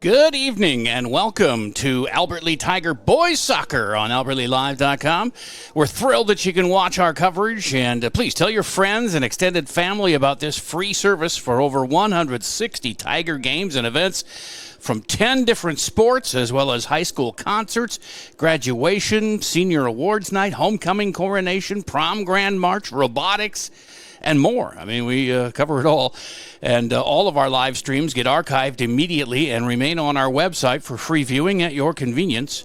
Good evening and welcome to Albert Lea Tiger Boys Soccer on albertlealive.com. We're thrilled that you can watch our coverage, and please tell your friends and extended family about this free service for over 160 Tiger games and events from 10 different sports, as well as high school concerts, graduation, senior awards night, homecoming, coronation, prom, grand march, robotics, and more. I mean, we cover it all. And all of our live streams get archived immediately and remain on our website for free viewing at your convenience.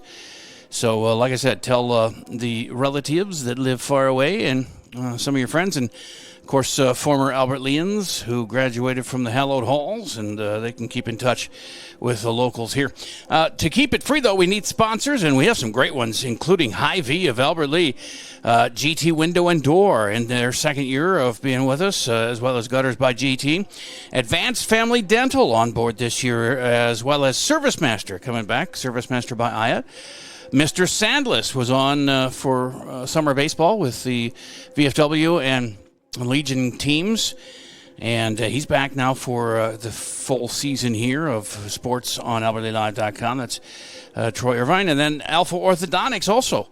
So, like I said, tell the relatives that live far away and some of your friends, and of course, former Albert Leans who graduated from the hallowed halls, and they can keep in touch with the locals here. To keep it free, though, we need sponsors, and we have some great ones, including Hy-Vee of Albert Lea, GT Window and Door in their second year of being with us, as well as Gutters by GT. Advanced Family Dental on board this year, as well as Service Master coming back, Service Master by Aya. Mr. Sandless was on for summer baseball with the VFW and Legion teams, and he's back now for the full season here of sports on albertlealive.com. That's Troy Irvine. And then Alpha Orthodontics, also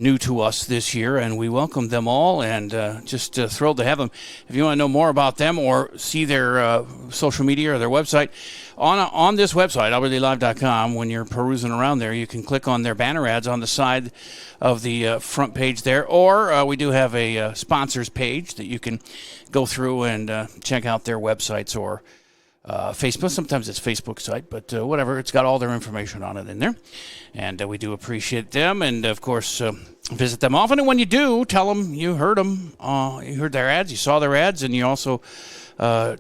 new to us this year, and we welcome them all, and just thrilled to have them. If you want to know more about them or see their social media or their website, on this website, albertlealive.com, when you're perusing around there, you can click on their banner ads on the side of the front page there, or we do have a sponsors page that you can go through and check out their websites or Facebook. Sometimes it's Facebook site, but whatever. It's got all their information on it in there. And we do appreciate them. And, of course, visit them often. And when you do, tell them you heard them. You heard their ads. You saw their ads. And you also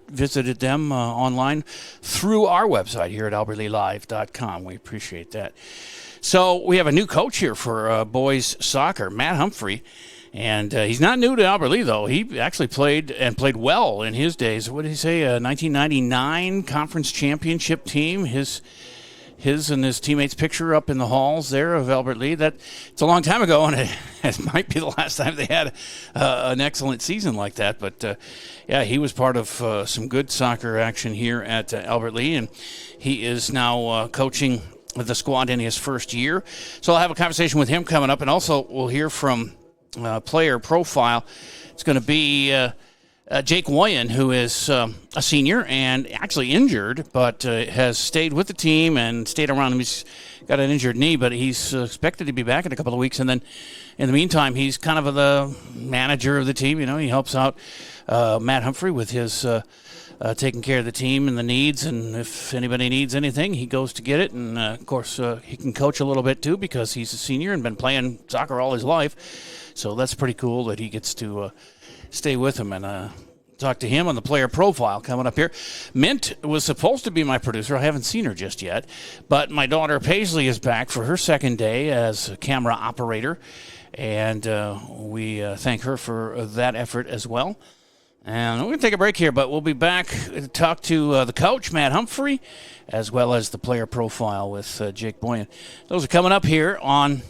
visited them online through our website here at albertlealive.com. We appreciate that. So we have a new coach here for boys soccer, Matt Humphrey. And he's not new to Albert Lea, though. He actually played well in his days. What did he say? 1999 conference championship team. His and his teammates' picture up in the halls there of Albert Lea. It's a long time ago, and it might be the last time they had an excellent season like that. But, yeah, he was part of some good soccer action here at Albert Lea, and he is now coaching the squad in his first year. So I'll have a conversation with him coming up, and also we'll hear from player profile. It's going to be Jake Woyen, who is a senior and actually injured, but has stayed with the team and stayed around him. He's got an injured knee, but he's expected to be back in a couple of weeks. And then in the meantime, he's kind of the manager of the team. You know, he helps out Matt Humphrey with his taking care of the team and the needs. And if anybody needs anything, he goes to get it. And, of course, he can coach a little bit, too, because he's a senior and been playing soccer all his life. So that's pretty cool that he gets to stay with him, and talk to him on the player profile coming up here. Mint was supposed to be my producer. I haven't seen her just yet, but my daughter Paisley is back for her second day as a camera operator, and we thank her for that effort as well. And we're going to take a break here, but we'll be back to talk to the coach, Matt Humphrey, as well as the player profile with Jake Boyan. Those are coming up here on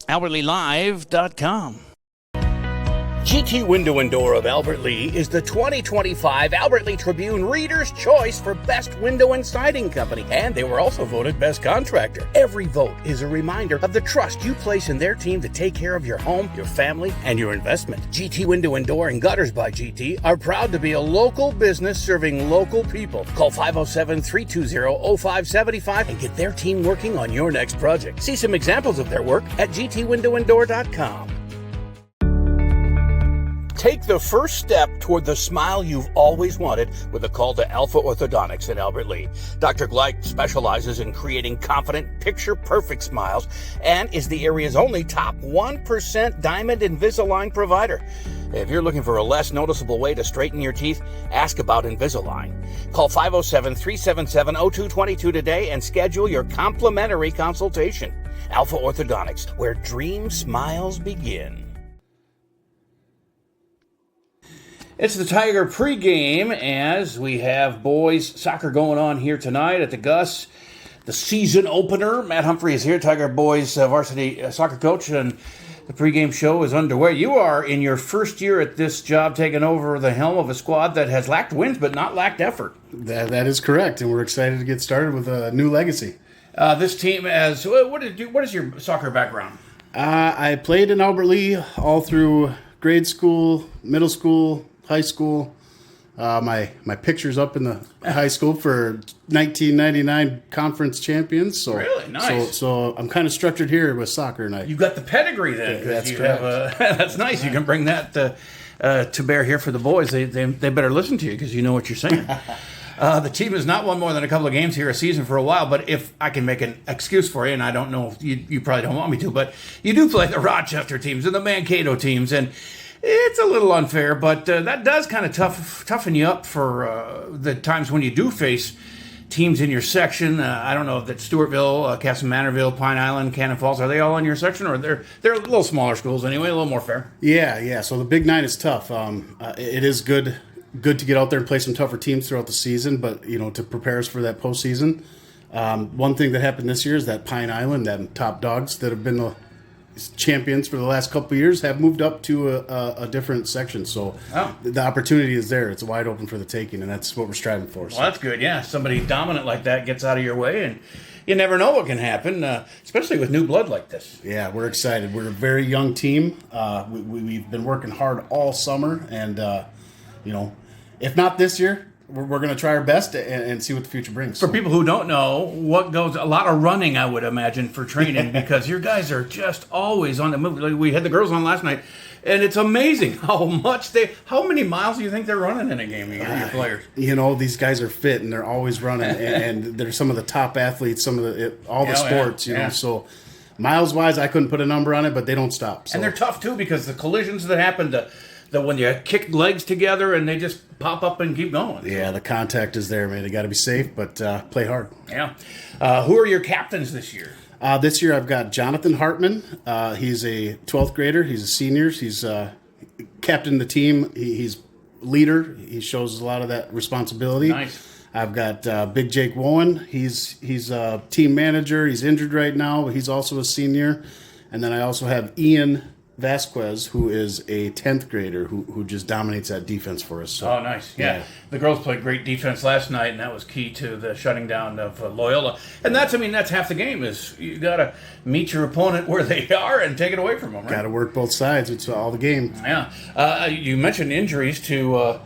albertlealive.com. GT Window and Door of Albert Lea is the 2025 Albert Lea Tribune Reader's Choice for Best Window and Siding Company, and they were also voted Best Contractor. Every vote is a reminder of the trust you place in their team to take care of your home, your family, and your investment. GT Window and Door and Gutters by GT are proud to be a local business serving local people. Call 507-320-0575 and get their team working on your next project. See some examples of their work at gtwindowanddoor.com. Take the first step toward the smile you've always wanted with a call to Alpha Orthodontics at Albert Lea. Dr. Gleich specializes in creating confident, picture-perfect smiles and is the area's only top 1% Diamond Invisalign provider. If you're looking for a less noticeable way to straighten your teeth, ask about Invisalign. Call 507-377-0222 today and schedule your complimentary consultation. Alpha Orthodontics, where dream smiles begin. It's the Tiger pregame as we have boys soccer going on here tonight at the Gus. The season opener. Matt Humphrey is here, Tiger boys varsity soccer coach, and The pregame show is underway. You are in your first year at this job, taking over the helm of a squad that has lacked wins but not lacked effort. That is correct, and we're excited to get started with a new legacy. This team has what is your soccer background? I played in Albert Lea all through grade school, middle school, high school. My picture's up in the high school for 1999 conference champions. So really nice. So I'm kind of structured here with soccer, and you got the pedigree then. That's correct. That's nice. You can bring that to bear here for the boys. They better listen to you because you know what you're saying. The team has not won more than a couple of games here a season for a while, but if I can make an excuse for you, and I don't know, you probably don't want me to, but you do play the Rochester teams and the Mankato teams, and it's a little unfair, but that does kind of toughen you up for the times when you do face teams in your section. I don't know if that's Stewartville, Kasson Mantorville, Pine Island, Cannon Falls. Are they all in your section, or they're a little smaller schools anyway, a little more fair? Yeah. So the Big Nine is tough. It is good to get out there and play some tougher teams throughout the season, but to prepare us for that postseason. One thing that happened this year is that Pine Island, that top dogs that have been the champions for the last couple of years, have moved up to a different section. So the opportunity is there. It's wide open for the taking, and that's what we're striving for. So. Well, that's good. Yeah, somebody dominant like that gets out of your way, and you never know what can happen, especially with new blood like this. Yeah, we're excited. We're a very young team. We've been working hard all summer, and if not this year, we're going to try our best and see what the future brings. For people who don't know, what goes a lot of running, I would imagine, for training because your guys are just always on the move. Like we had the girls on last night, and it's amazing how many miles do you think they're running in a game? Your players. These guys are fit and they're always running, and they're some of the top athletes, all the sports. So miles wise, I couldn't put a number on it, but they don't stop. So. And they're tough too because the collisions that happen when you kick legs together and they just pop up and keep going. Yeah, the contact is there, man. They got to be safe, but play hard. Yeah. Who are your captains this year? This year I've got Jonathan Hartman. He's a 12th grader. He's a senior. He's captain the team. He's leader. He shows a lot of that responsibility. Nice. I've got Big Jake Wowen. He's a team manager. He's injured right now, but he's also a senior. And then I also have Ian Vasquez, who is a 10th grader who just dominates that defense for us. So, oh, nice. Yeah. The girls played great defense last night, and that was key to the shutting down of Loyola. And that's half the game is you got to meet your opponent where they are and take it away from them, right? Got to work both sides. It's all the game. Yeah. You mentioned injuries to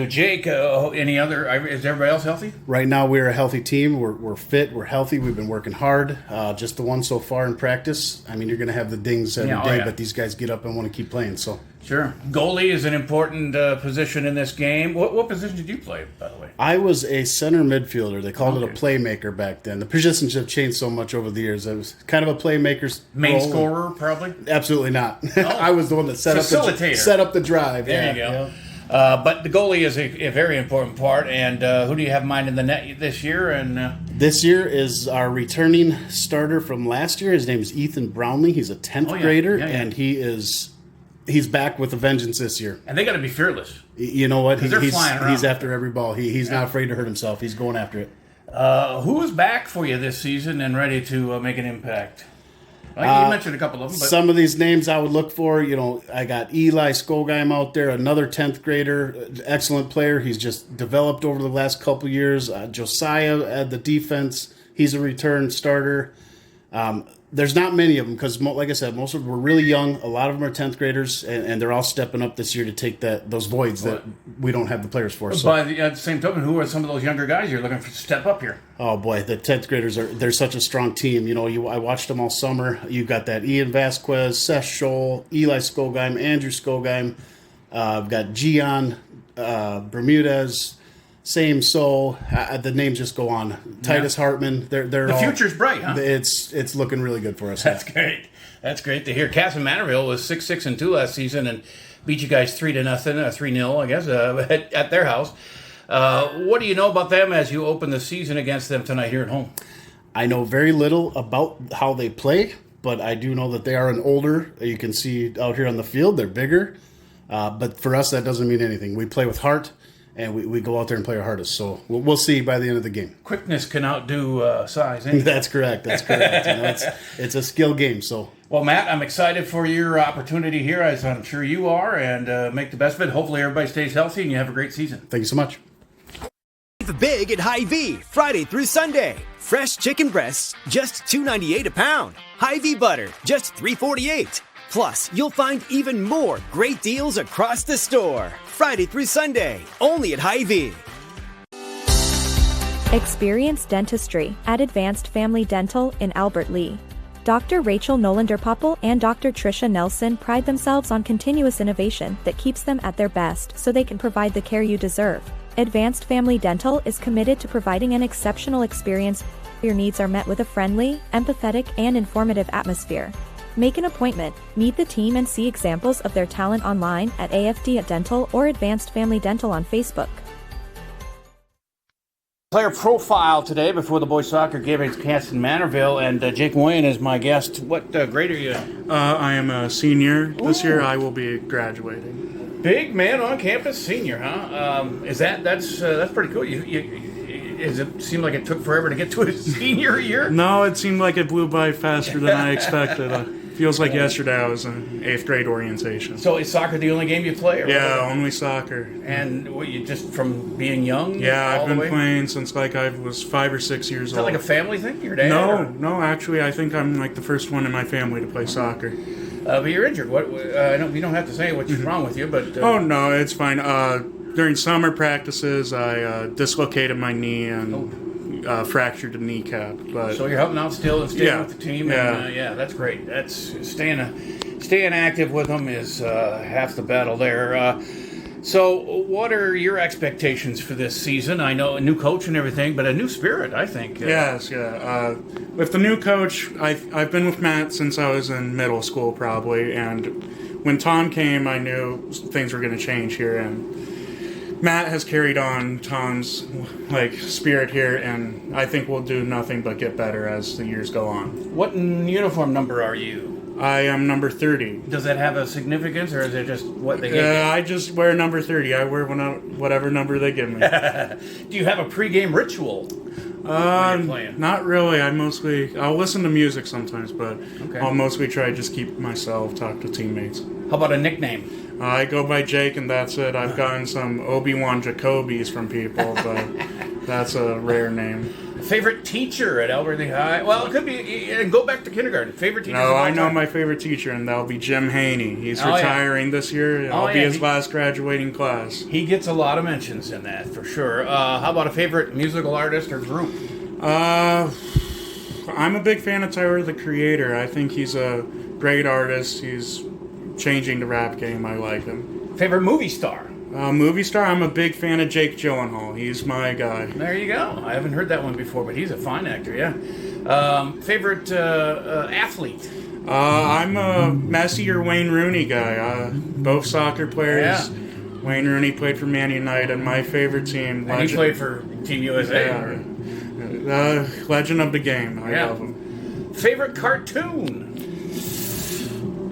Jake. Any other? Is everybody else healthy? Right now, we're a healthy team. We're fit. We're healthy. We've been working hard. Just the one so far in practice. I mean, you're going to have the dings every day, but these guys get up and want to keep playing. So sure. Goalie is an important position in this game. What position did you play, by the way? I was a center midfielder. They called it a playmaker back then. The positions have changed so much over the years. I was kind of a playmaker's main role. Scorer, probably. Absolutely not. I was the one that set up the drive. There you go. Yeah. But the goalie is a very important part. And who do you have in mind in the net this year? And this year is our returning starter from last year. His name is Ethan Brownlee. He's a 10th grader, and he's back with a vengeance this year. And they got to be fearless. You know what? They're flying around. He's after every ball. He's not afraid to hurt himself. He's going after it. Who is back for you this season and ready to make an impact? You mentioned a couple of them. But some of these names I would look for, I got Eli Skogheim out there, another 10th grader, excellent player. He's just developed over the last couple years. Josiah at the defense, he's a return starter. There's not many of them because, like I said, most of them were really young. A lot of them are 10th graders, and they're all stepping up this year to take those voids that we don't have the players for. So. By the same token, who are some of those younger guys you're looking for to step up here? Oh, boy, the 10th graders, they're such a strong team. I watched them all summer. You've got that Ian Vasquez, Seth Scholl, Eli Skogheim, Andrew Skogheim. I've got Gian Bermudez. Same soul. The names just go on. Titus Hartman. They're the future's bright, huh? It's looking really good for us. That's great. That's great to hear. Kasson Mantorville was 6-6-2 last season and beat you guys 3-0, 3-0, I guess, at their house. What do you know about them as you open the season against them tonight here at home? I know very little about how they play, but I do know that they are an older. You can see out here on the field, they're bigger. But for us, that doesn't mean anything. We play with heart. and we go out there and play our hardest. So we'll see by the end of the game. Quickness can outdo size. Eh? That's correct. That's correct. It's a skill game. So. Well, Matt, I'm excited for your opportunity here, as I'm sure you are, and make the best of it. Hopefully everybody stays healthy and you have a great season. Thank you so much. Save big at Hy-Vee, Friday through Sunday. Fresh chicken breasts, just $2.98 a pound. Hy-Vee butter, just $3.48. Plus, you'll find even more great deals across the store. Friday through Sunday, only at Hy-Vee. Experience dentistry at Advanced Family Dental in Albert Lea. Dr. Rachel Nolander-Poppel and Dr. Tricia Nelson pride themselves on continuous innovation that keeps them at their best so they can provide the care you deserve. Advanced Family Dental is committed to providing an exceptional experience. Your needs are met with a friendly, empathetic, and informative atmosphere. Make an appointment, meet the team, and see examples of their talent online at AFD at Dental or Advanced Family Dental on Facebook. Player profile today before the boys soccer game is Kasson Mantorville, and Jake Moyen is my guest. What grade are you in? I am a senior. This year I will be graduating. Big man on campus, senior, huh? That's pretty cool. Does it seem like it took forever to get to a senior year? No, it seemed like it blew by faster than I expected. Feels like yesterday I was in 8th grade orientation. So is soccer the only game you play? Or yeah, only soccer. And what, you just from being young? Yeah, I've been playing since like I was 5 or 6 years old. Is that like a family thing? Your dad? No, actually I think I'm like the first one in my family to play soccer. But you're injured. What? You don't have to say what's wrong with you, but... Oh, no, it's fine. During summer practices, I dislocated my knee and fractured a kneecap. But so you're helping out still and staying yeah, with the team? Yeah. And, that's great. That's staying active with them is half the battle there. So what are your expectations for this season? I know a new coach and everything, but a new spirit, I think. Yes, yeah. With the new coach, I've been with Matt since I was in middle school probably, and when Tom came, I knew things were going to change here, and Matt has carried on Tom's spirit here, and I think we'll do nothing but get better as the years go on. What uniform number are you? I am number 30. Does that have a significance, or is it just what they give you? I just wear number 30. I wear whatever number they give me. Do you have a pregame ritual when you're playing? Not really. I'll listen to music sometimes, but okay. I'll mostly try to just keep myself, talk to teammates. How about a nickname? I go by Jake, and that's it. I've gotten some Obi-Wan Jacobys from people, but that's a rare name. Favorite teacher at Albert Lea High? Well, it could be, go back to kindergarten. Favorite teacher? No, I know my favorite teacher, and that'll be Jim Haney. He's retiring this year. I'll be his last graduating class. He gets a lot of mentions in that, for sure. How about a favorite musical artist or group? I'm a big fan of Tyler, the Creator. I think he's a great artist. He's changing the rap game. I like him. Favorite movie star? Movie star, I'm a big fan of Jake Gyllenhaal. He's my guy. There you go. I haven't heard that one before, but he's a fine actor, yeah. Favorite athlete? I'm a Messi or Wayne Rooney guy. Both soccer players. Yeah. Wayne Rooney played for Man United, my favorite team. And he played for Team USA? Yeah. Legend of the game. I love him. Favorite cartoon?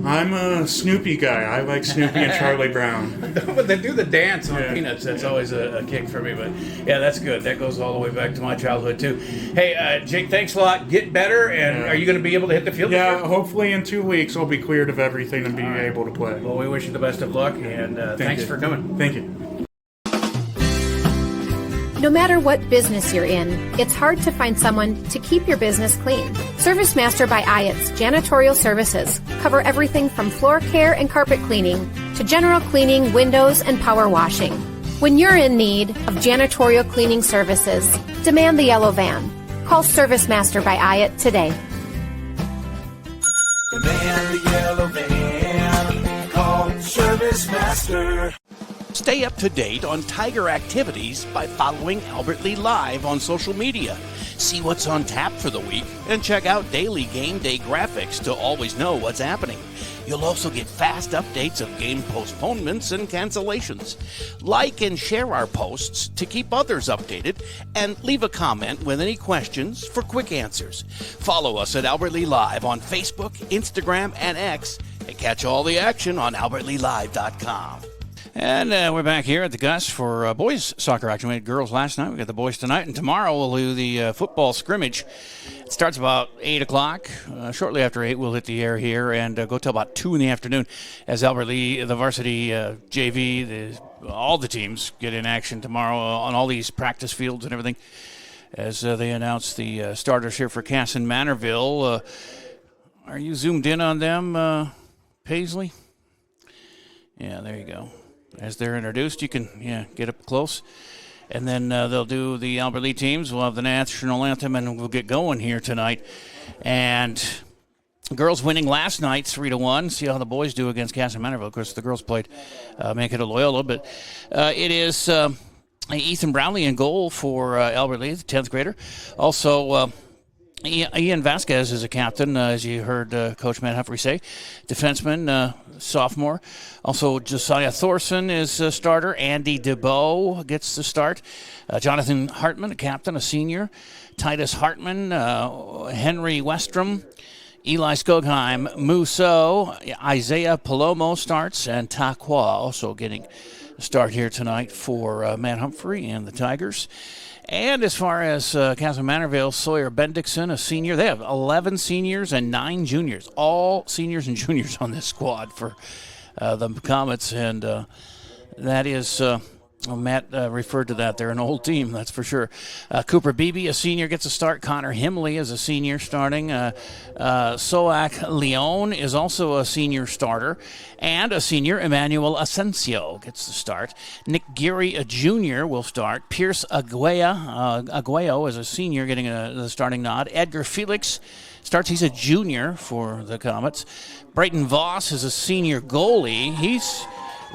I'm a Snoopy guy. I like Snoopy and Charlie Brown. But they do the dance on Peanuts. That's always a kick for me. But yeah, that's good. That goes all the way back to my childhood too. Hey, Jake, thanks a lot. Get better. And are you going to be able to hit the field? Yeah, hopefully in 2 weeks I'll be cleared of everything and be able to play. Well, we wish you the best of luck, and thanks for coming. Thank you. No matter what business you're in, it's hard to find someone to keep your business clean. ServiceMaster by Ayatt's Janitorial Services cover everything from floor care and carpet cleaning to general cleaning, windows, and power washing. When you're in need of janitorial cleaning services, demand the yellow van. Call ServiceMaster by Ayatt today. Demand the yellow van. Call ServiceMaster. Stay up to date on Tiger activities by following Albert Lea Live on social media. See what's on tap for the week and check out daily game day graphics to always know what's happening. You'll also get fast updates of game postponements and cancellations. Like and share our posts to keep others updated, and leave a comment with any questions for quick answers. Follow us at Albert Lea Live on Facebook, Instagram, and X, and catch all the action on albertlealive.com. And we're back here at the Gus for boys soccer action. We had girls last night. We got the boys tonight. And tomorrow we'll do the football scrimmage. It starts about 8 o'clock. Shortly after 8, we'll hit the air here and go till about 2 in the afternoon as Albert Lee, the varsity JV, all the teams get in action tomorrow on all these practice fields and everything as they announce the starters here for Kasson Mantorville. Are you zoomed in on them, Paisley? Yeah, there you go. As they're introduced, you can get up close. And then they'll do the Albert Lee teams. We'll have the national anthem, and we'll get going here tonight. And girls winning last night 3-1. See how the boys do against Kasson Mantorville. Of course, the girls played Mankato Loyola. But it is Ethan Brownlee in goal for Albert Lee, the 10th grader. Also, Ian Vasquez is a captain, as you heard Coach Matt Humphrey say. Defenseman, sophomore. Also, Josiah Thorson is a starter. Andy DeBow gets the start. Jonathan Hartman, a captain, a senior. Titus Hartman, Henry Westrom, Eli Skogheim, Musso, Isaiah Palomo starts, and Takwa also getting a start here tonight for Matt Humphrey and the Tigers. And as far as Kasson Mantorville, Sawyer Bendixson, a senior. They have 11 seniors and 9 juniors, all seniors and juniors on this squad for the Comets. And that is, Matt referred to that. They're an old team, that's for sure. Cooper Beebe, a senior, gets a start. Connor Himley is a senior starting. Soak Leon is also a senior starter. And a senior, Emmanuel Asensio, gets the start. Nick Geary, a junior, will start. Pierce Aguayo is a senior, getting the starting nod. Edgar Felix starts. He's a junior for the Comets. Brayton Voss is a senior goalie. He's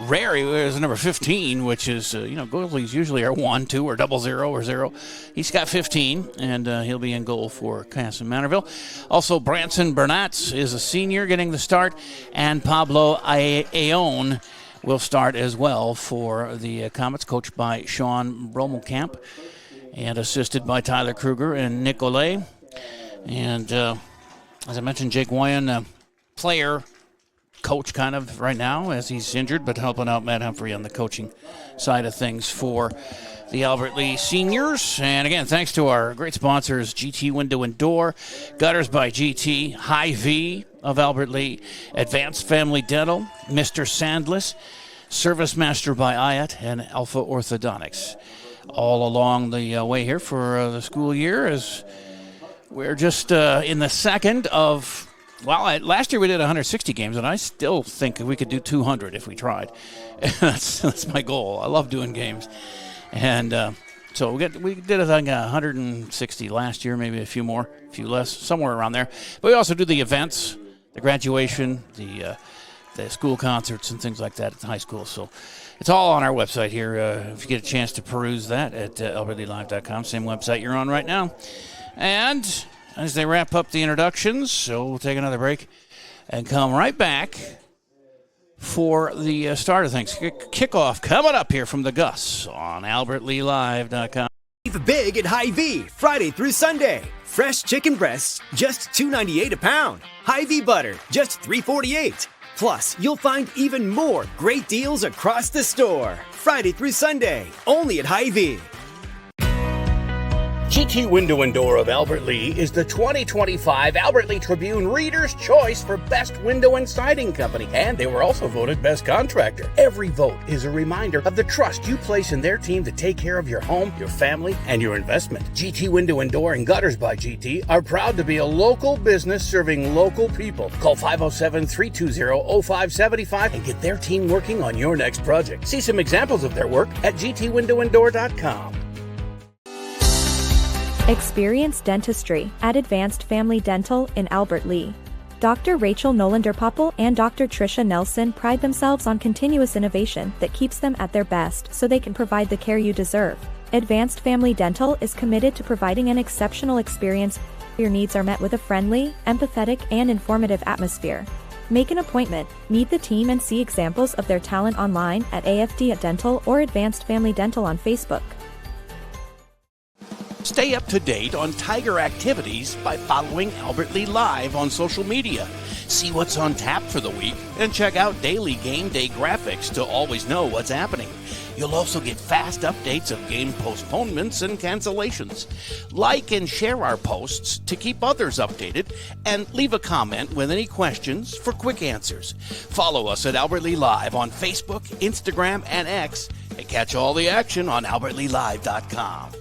rare. He was number 15, which is, goalies usually are 1, 2, or 00 or 0. He's got 15, and he'll be in goal for Kasson Mantorville. Also, Branson Bernatz is a senior getting the start, and Pablo Ayon will start as well for the Comets, coached by Sean Bromelkamp and assisted by Tyler Kruger and Nick Olay. And as I mentioned, Jake Wyan, player, coach kind of right now as he's injured, but helping out Matt Humphrey on the coaching side of things for the Albert Lee seniors. And again, thanks to our great sponsors, GT Window and Door, Gutters by GT, Hy-Vee of Albert Lee, Advanced Family Dental, Mr. Sandless, Service Master by Ayat, and Alpha Orthodontics. All along the way here for the school year as we're just in the second of... Well, last year we did 160 games, and I still think we could do 200 if we tried. That's my goal. I love doing games. And so we did, I think, 160 last year, maybe a few more, a few less, somewhere around there. But we also do the events, the graduation, the school concerts, and things like that at the high school. So it's all on our website here. If you get a chance to peruse that at albertleelive.com, same website you're on right now. And as they wrap up the introductions, so we'll take another break and come right back for the start of things. Kickoff coming up here from the Gus on albertleelive.com. Save big at Hy-Vee, Friday through Sunday. Fresh chicken breasts, just $2.98 a pound. Hy-Vee butter, just $3.48. Plus, you'll find even more great deals across the store. Friday through Sunday, only at Hy-Vee. GT Window and Door of Albert Lee is the 2025 Albert Lee Tribune Reader's Choice for Best Window and Siding Company, and they were also voted Best Contractor. Every vote is a reminder of the trust you place in their team to take care of your home, your family, and your investment. GT Window and Door and Gutters by GT are proud to be a local business serving local people. Call 507-320-0575 and get their team working on your next project. See some examples of their work at gtwindowanddoor.com. Experience dentistry at Advanced Family Dental in Albert Lee. Dr. Rachel Nolander-Popple and Dr. Tricia Nelson pride themselves on continuous innovation that keeps them at their best so they can provide the care you deserve. Advanced Family Dental is committed to providing an exceptional experience. Your needs are met with a friendly, empathetic, and informative atmosphere. Make an appointment, meet the team, and see examples of their talent online at AFD Dental or Advanced Family Dental on Facebook. Stay up to date on Tiger activities by following Albert Lee Live on social media. See what's on tap for the week, and check out daily game day graphics to always know what's happening. You'll also get fast updates of game postponements and cancellations. Like and share our posts to keep others updated, and leave a comment with any questions for quick answers. Follow us at Albert Lee Live on Facebook, Instagram, and X, and catch all the action on albertleelive.com.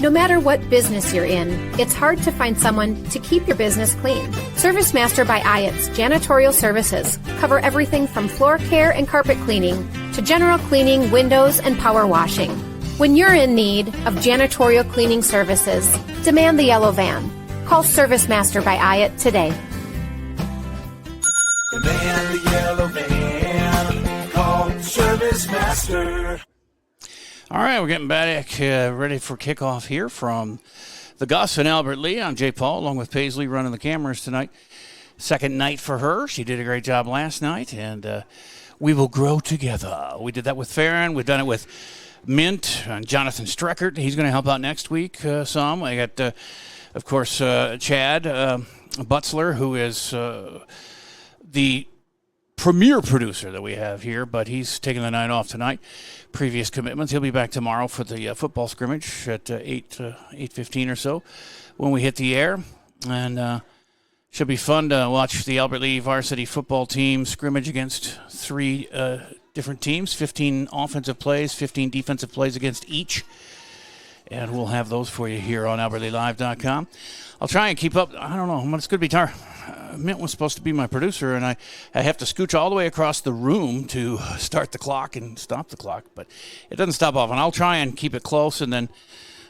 No matter what business you're in, it's hard to find someone to keep your business clean. ServiceMaster by Ayats Janitorial Services cover everything from floor care and carpet cleaning to general cleaning, windows, and power washing. When you're in need of janitorial cleaning services, demand the yellow van. Call ServiceMaster by Ayat today. Demand the yellow van. Call ServiceMaster. All right, we're getting back ready for kickoff here from the Gus and Albert Lee. I'm Jay Paul, along with Paisley, running the cameras tonight. Second night for her. She did a great job last night, and we will grow together. We did that with Farron. We've done it with Mint and Jonathan Streckert. He's going to help out next week some. I got, of course, Chad Butzler, who is the premier producer that we have here, but he's taking the night off tonight. Previous commitments. He'll be back tomorrow for the football scrimmage at 8:15 or so when we hit the air. And should be fun to watch the Albert Lee varsity football team scrimmage against three different teams, 15 offensive plays, 15 defensive plays against each. And we'll have those for you here on albertleelive.com. I'll try and keep up. I don't know. It's going to be tired. Mint was supposed to be my producer, and I have to scooch all the way across the room to start the clock and stop the clock, but it doesn't stop off, and I'll try and keep it close and then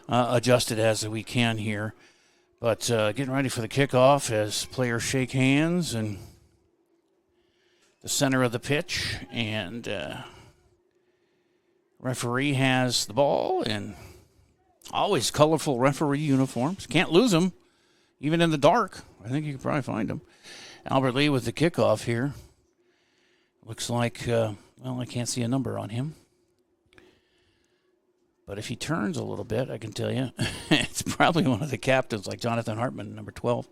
adjust it as we can here. But getting ready for the kickoff as players shake hands and the center of the pitch, and referee has the ball, and always colorful referee uniforms. Can't lose them, even in the dark. I think you can probably find them. Albert Lee with the kickoff here. Looks like, I can't see a number on him. But if he turns a little bit, I can tell you, it's probably one of the captains, like Jonathan Hartman, number 12.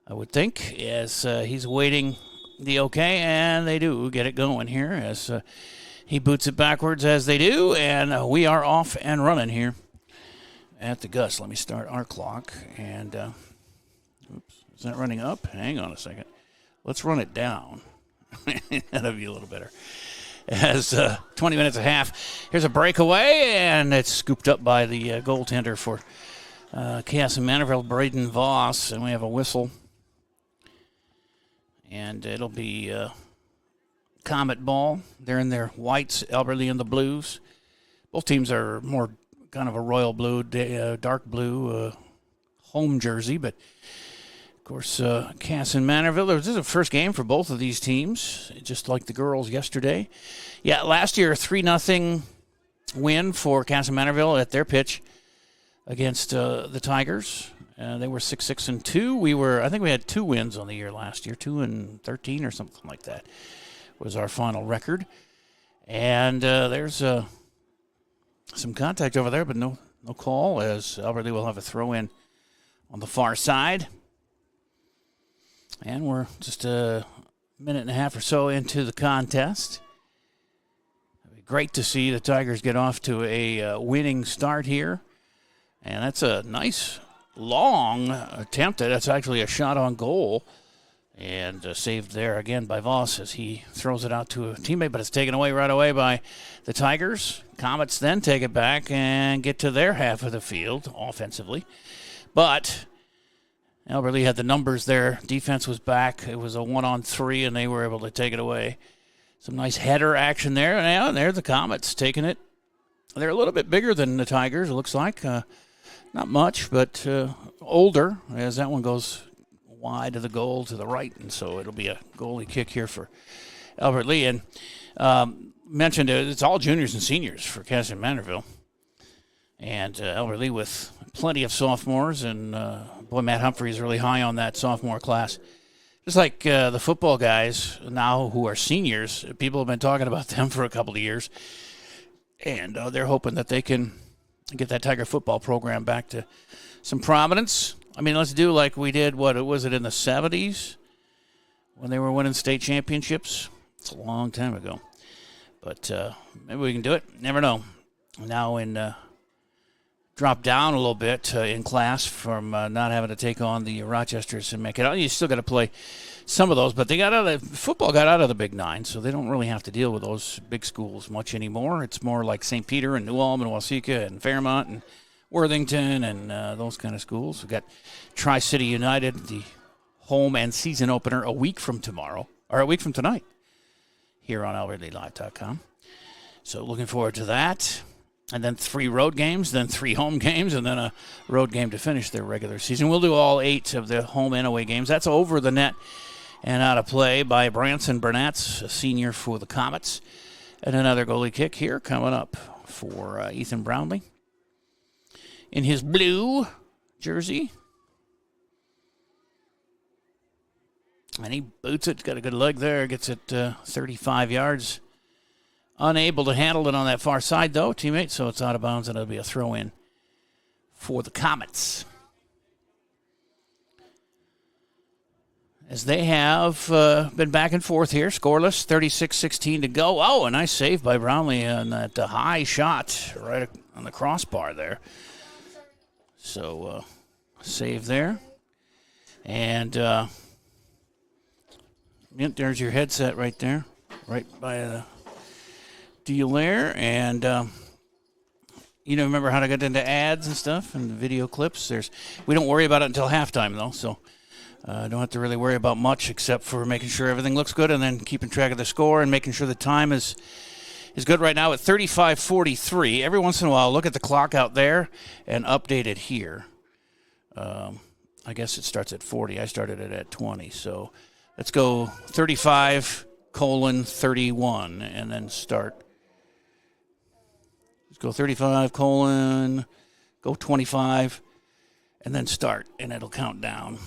I would think, as he's waiting the okay, and they do get it going here as he boots it backwards as they do, and we are off and running here at the Gus. Let me start our clock, and is that running up? Hang on a second. Let's run it down. That'll be a little better. As 20 minutes and a half. Here's a breakaway, and it's scooped up by the goaltender for Kasson Mantorville, Braden Voss, and we have a whistle. And it'll be Comet ball. They're in their whites, Albert Lee in the blues. Both teams are more kind of a royal blue, dark blue home jersey, but of course, Kasson Mantorville. This is the first game for both of these teams, just like the girls yesterday. Yeah, last year, 3-0 win for Kasson Mantorville at their pitch against the Tigers. They were 6-6-2. I think we had 2 wins on the year last year, 2-13 or something like that was our final record. And there's some contact over there, but no call, as Albert Lee will have a throw in on the far side. And we're just a minute and a half or so into the contest. It'd be great to see the Tigers get off to a winning start here. And that's a nice, long attempt. That's actually a shot on goal. And saved there again by Voss as he throws it out to a teammate, but it's taken away right away by the Tigers. Comets then take it back and get to their half of the field offensively. But Albert Lee had the numbers there. Defense was back. It was a 1-on-3, and they were able to take it away. Some nice header action there. And there the Comets taking it. They're a little bit bigger than the Tigers, it looks like. Not much, but older, as that one goes wide of the goal to the right. And so it'll be a goalie kick here for Albert Lee. And mentioned it's all juniors and seniors for Kasson Mantorville. And Albert Lee with plenty of sophomores, and Matt Humphrey is really high on that sophomore class. Just like the football guys now who are seniors, people have been talking about them for a couple of years, and they're hoping that they can get that Tiger football program back to some prominence. I mean, let's do like we did, what was it, in the 70s when they were winning state championships? It's a long time ago. But maybe we can do it. Never know. Now drop down a little bit in class from not having to take on the Rochesters and make it out. You still got to play some of those, but football got out of the Big Nine, so they don't really have to deal with those big schools much anymore. It's more like St. Peter and New Ulm and Waseca and Fairmont and Worthington and those kind of schools. We've got Tri-City United, the home and season opener a week from tonight here on AlbertLeeLive.com. So looking forward to that. And then 3 road games, then 3 home games, and then a road game to finish their regular season. We'll do all 8 of the home and away games. That's over the net and out of play by Branson Burnatz, a senior for the Comets. And another goalie kick here coming up for Ethan Brownlee in his blue jersey. And he boots it, got a good leg there, gets it 35 yards. Unable to handle it on that far side, though, teammate, so it's out of bounds, and it'll be a throw-in for the Comets. As they have been back and forth here, scoreless, 36-16 to go. Oh, a nice save by Brownlee on that high shot right on the crossbar there. So, save there. And there's your headset right there, right by the deal there, and remember how to get into ads and stuff and video clips. We don't worry about it until halftime, though, so don't have to really worry about much except for making sure everything looks good and then keeping track of the score and making sure the time is good right now at 35:43. Every once in a while, look at the clock out there and update it here. I guess it starts at 40. I started it at 20, so let's go 35:31 and then start. Let's go 35, go 25, and then start, and it'll count down.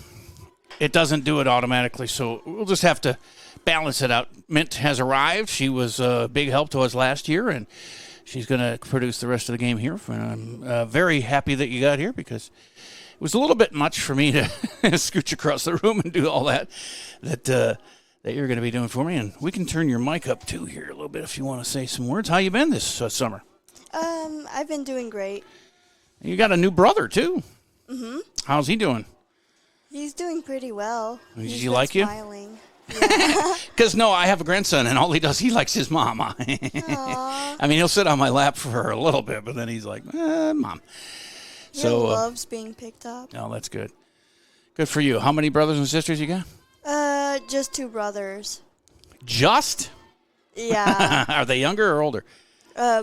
It doesn't do it automatically, so we'll just have to balance it out. Mint has arrived. She was a big help to us last year, and she's going to produce the rest of the game here. And I'm very happy that you got here because it was a little bit much for me to scooch across the room and do all that you're going to be doing for me. And we can turn your mic up, too, here a little bit if you want to say some words. How you been this summer? I've been doing great. You got a new brother, too. Mm-hmm. How's he doing? He's doing pretty well. Does he like you? Smiling. Yeah. Because, no, I have a grandson, and all he does, he likes his mom. I mean, he'll sit on my lap for a little bit, but then he's like, Mom. He loves being picked up. Oh, that's good. Good for you. How many brothers and sisters you got? Just 2 brothers. Just? Yeah. Are they younger or older?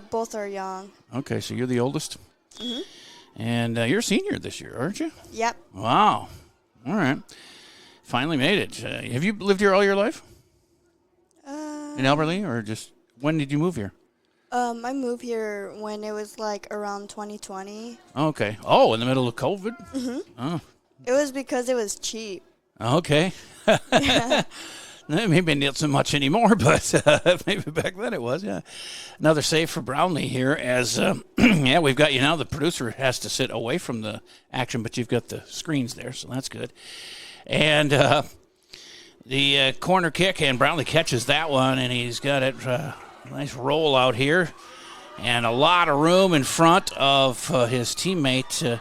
Both are young. Okay, so you're the oldest? Mm-hmm. And you're a senior this year, aren't you? Yep. Wow. All right. Finally made it. Have you lived here all your life? In Albert Lea, or just when did you move here? I moved here when it was like around 2020. Okay. Oh, in the middle of COVID? Mm-hmm. Oh. It was because it was cheap. Okay. Maybe not so much anymore, but maybe back then it was, yeah. Another save for Brownlee here as, we've got you now. The producer has to sit away from the action, but you've got the screens there, so that's good. And the corner kick, and Brownlee catches that one, and he's got it. Nice roll out here, and a lot of room in front of his teammate,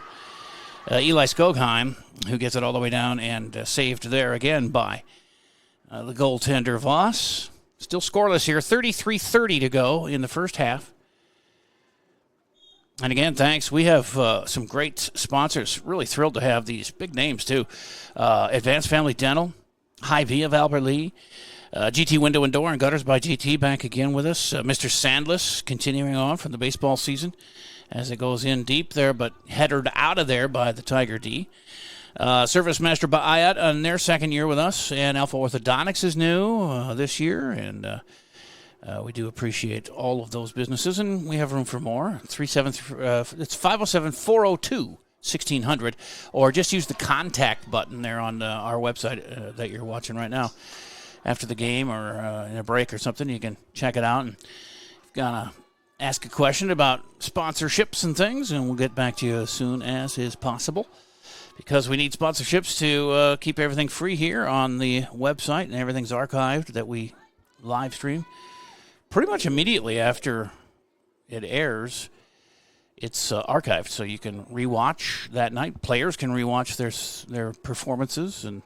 Eli Skogheim, who gets it all the way down and saved there again by the goaltender Voss. Still scoreless here. 33:30 to go in the first half. And again, thanks. We have some great sponsors. Really thrilled to have these big names, too. Advanced Family Dental, Hy-Vee of Albert Lea, GT Window and Door and Gutters by GT back again with us. Mr. Sandless continuing on from the baseball season as it goes in deep there, but headed out of there by the Tiger D. Service Master by Ayat on their second year with us, and Alpha Orthodontics is new this year, and we do appreciate all of those businesses, and we have room for more. It's 507-402-1600, or just use the contact button there on our website that you're watching right now. After the game or in a break or something, you can check it out, and if you're going to ask a question about sponsorships and things, and we'll get back to you as soon as is possible. because we need sponsorships to keep everything free here on the website, and everything's archived that we live stream pretty much immediately after it airs. It's archived, so you can rewatch that night. Players can rewatch their performances, and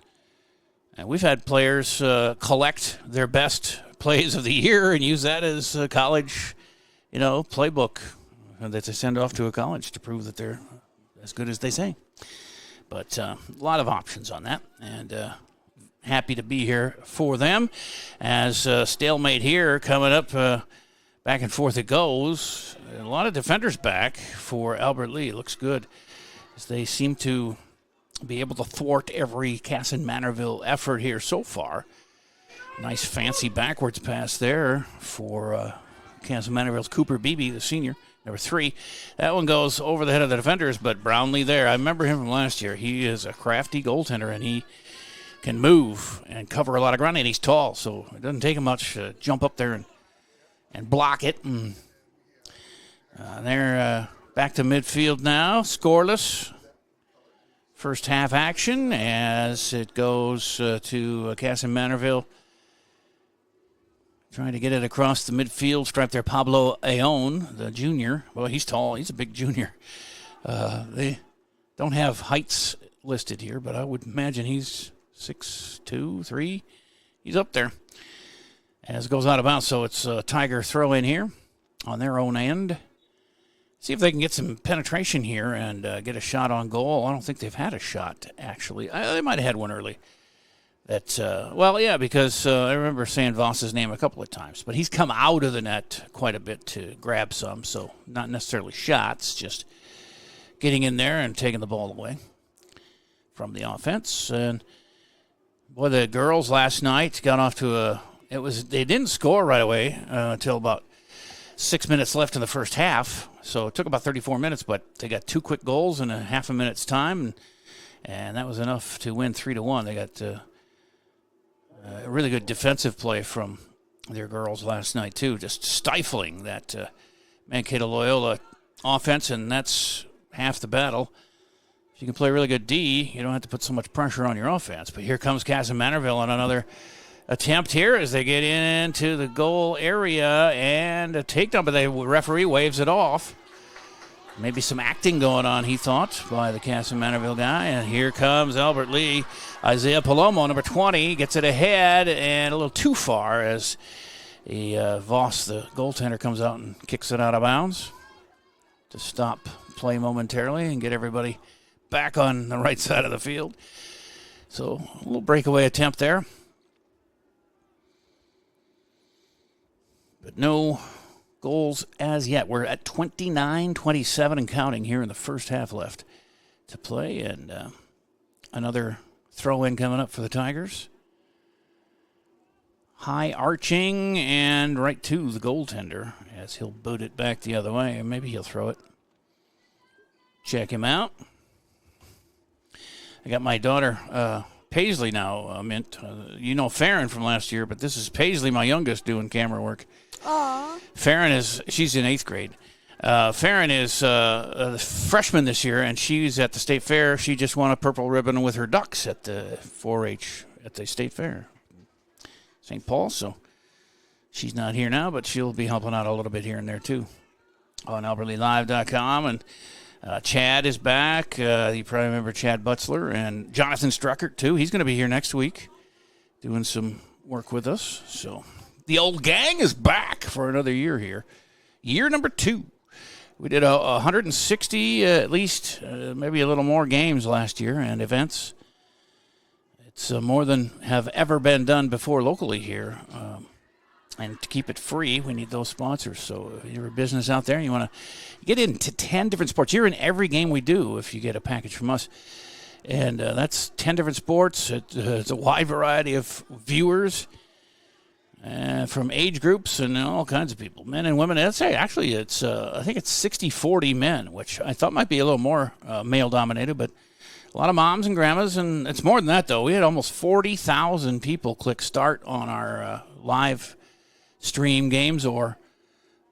we've had players collect their best plays of the year and use that as a college, playbook that they send off to a college to prove that they're as good as they say. But a lot of options on that, and happy to be here for them. As stalemate here coming up, back and forth it goes. A lot of defenders back for Albert Lea. Looks good as they seem to be able to thwart every Kasson Mantorville effort here so far. Nice fancy backwards pass there for Kasson Mantorville's Cooper Beebe, the senior, number 3. That one goes over the head of the defenders, but Brownlee there. I remember him from last year. He is a crafty goaltender, and he can move and cover a lot of ground, and he's tall, so it doesn't take him much to jump up there and block it. And they're back to midfield now, scoreless. First half action as it goes to Kasson Mantorville. Trying to get it across the midfield stripe there. Pablo Aon, the junior. Well, he's tall. He's a big junior. They don't have heights listed here, but I would imagine he's 6'2", 3". He's up there. As it goes out of bounds, so it's a Tiger throw in here on their own end. See if they can get some penetration here and get a shot on goal. I don't think they've had a shot, actually. They might have had one early. Because I remember saying Voss's name a couple of times. But he's come out of the net quite a bit to grab some, so not necessarily shots, just getting in there and taking the ball away from the offense. And, boy, the girls last night got off to they didn't score right away until about 6 minutes left in the first half. So it took about 34 minutes, but they got 2 quick goals in a half a minute's time, and that was enough to win 3-1. They got a really good defensive play from their girls last night, too, just stifling that Mankato Loyola offense, and that's half the battle. If you can play really good D, you don't have to put so much pressure on your offense. But here comes Kasson Mantorville on another attempt here as they get into the goal area and a takedown, but the referee waves it off. Maybe some acting going on, he thought, by the Kasson Mantorville guy. And here comes Albert Lea. Isaiah Palomo, number 20, gets it ahead and a little too far as Voss, the goaltender, comes out and kicks it out of bounds to stop play momentarily and get everybody back on the right side of the field. So a little breakaway attempt there. But no goals as yet. We're at 29-27 and counting here in the first half left to play. And another throw-in coming up for the Tigers. High arching and right to the goaltender as he'll boot it back the other way. Maybe he'll throw it. Check him out. I got my daughter, Paisley, now, Mint. Farron from last year, but this is Paisley, my youngest, doing camera work. Aww. Farron she's in 8th grade. Farron is a freshman this year, and she's at the state fair. She just won a purple ribbon with her ducks at the 4-H at the state fair, St. Paul. So she's not here now, but she'll be helping out a little bit here and there too on AlbertLeeLive.com. And Chad is back. You probably remember Chad Butzler and Jonathan Struckert too. He's going to be here next week doing some work with us. So the old gang is back for another year here. Year number 2. We did 160 at least, maybe a little more games last year and events. It's more than have ever been done before locally here. And to keep it free, we need those sponsors. So if you're a business out there, you want to get into 10 different sports. You're in every game we do if you get a package from us. And that's 10 different sports. It's a wide variety of viewers. From age groups and all kinds of people, men and women. It's I think it's 60-40 men, which I thought might be a little more male-dominated, but a lot of moms and grandmas, and it's more than that, though. We had almost 40,000 people click start on our live stream games or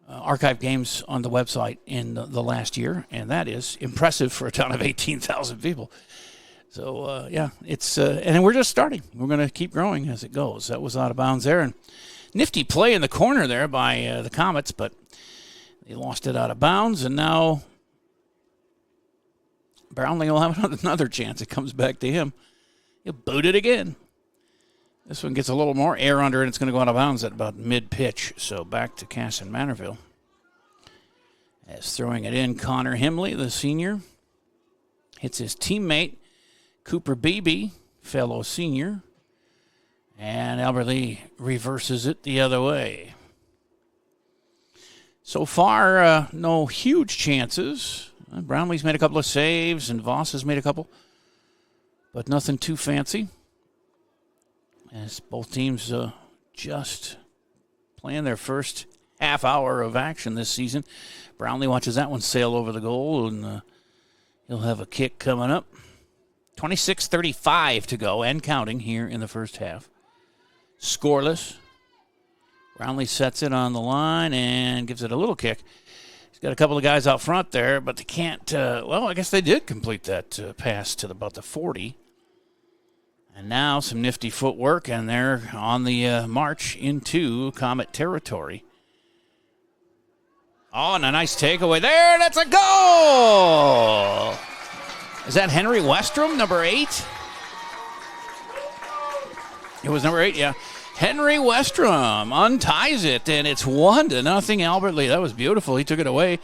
archive games on the website in the last year, and that is impressive for a town of 18,000 people. So, it's and we're just starting. We're going to keep growing as it goes. That was out of bounds there. And nifty play in the corner there by the Comets, but they lost it out of bounds. And now Brownlee will have another chance. It comes back to him. He'll boot it again. This one gets a little more air under it. It's going to go out of bounds at about mid-pitch. So back to Kasson Mantorville. As throwing it in, Connor Himley, the senior, hits his teammate, Cooper Beebe, fellow senior. And Albert Lee reverses it the other way. So far, no huge chances. Brownlee's made a couple of saves, and Voss has made a couple. But nothing too fancy. As both teams just playing their first half hour of action this season. Brownlee watches that one sail over the goal, and he'll have a kick coming up. 26:35 to go and counting here in the first half. Scoreless. Brownlee sets it on the line and gives it a little kick. He's got a couple of guys out front there, but they can't, I guess they did complete that pass to about the 40. And now some nifty footwork, and they're on the march into Comet territory. Oh, and a nice takeaway there. That's a goal! Is that Henry Westrom, number 8? It was number 8, yeah. Henry Westrom unties it, and it's 1-0 Albert Lee. That was beautiful. He took it away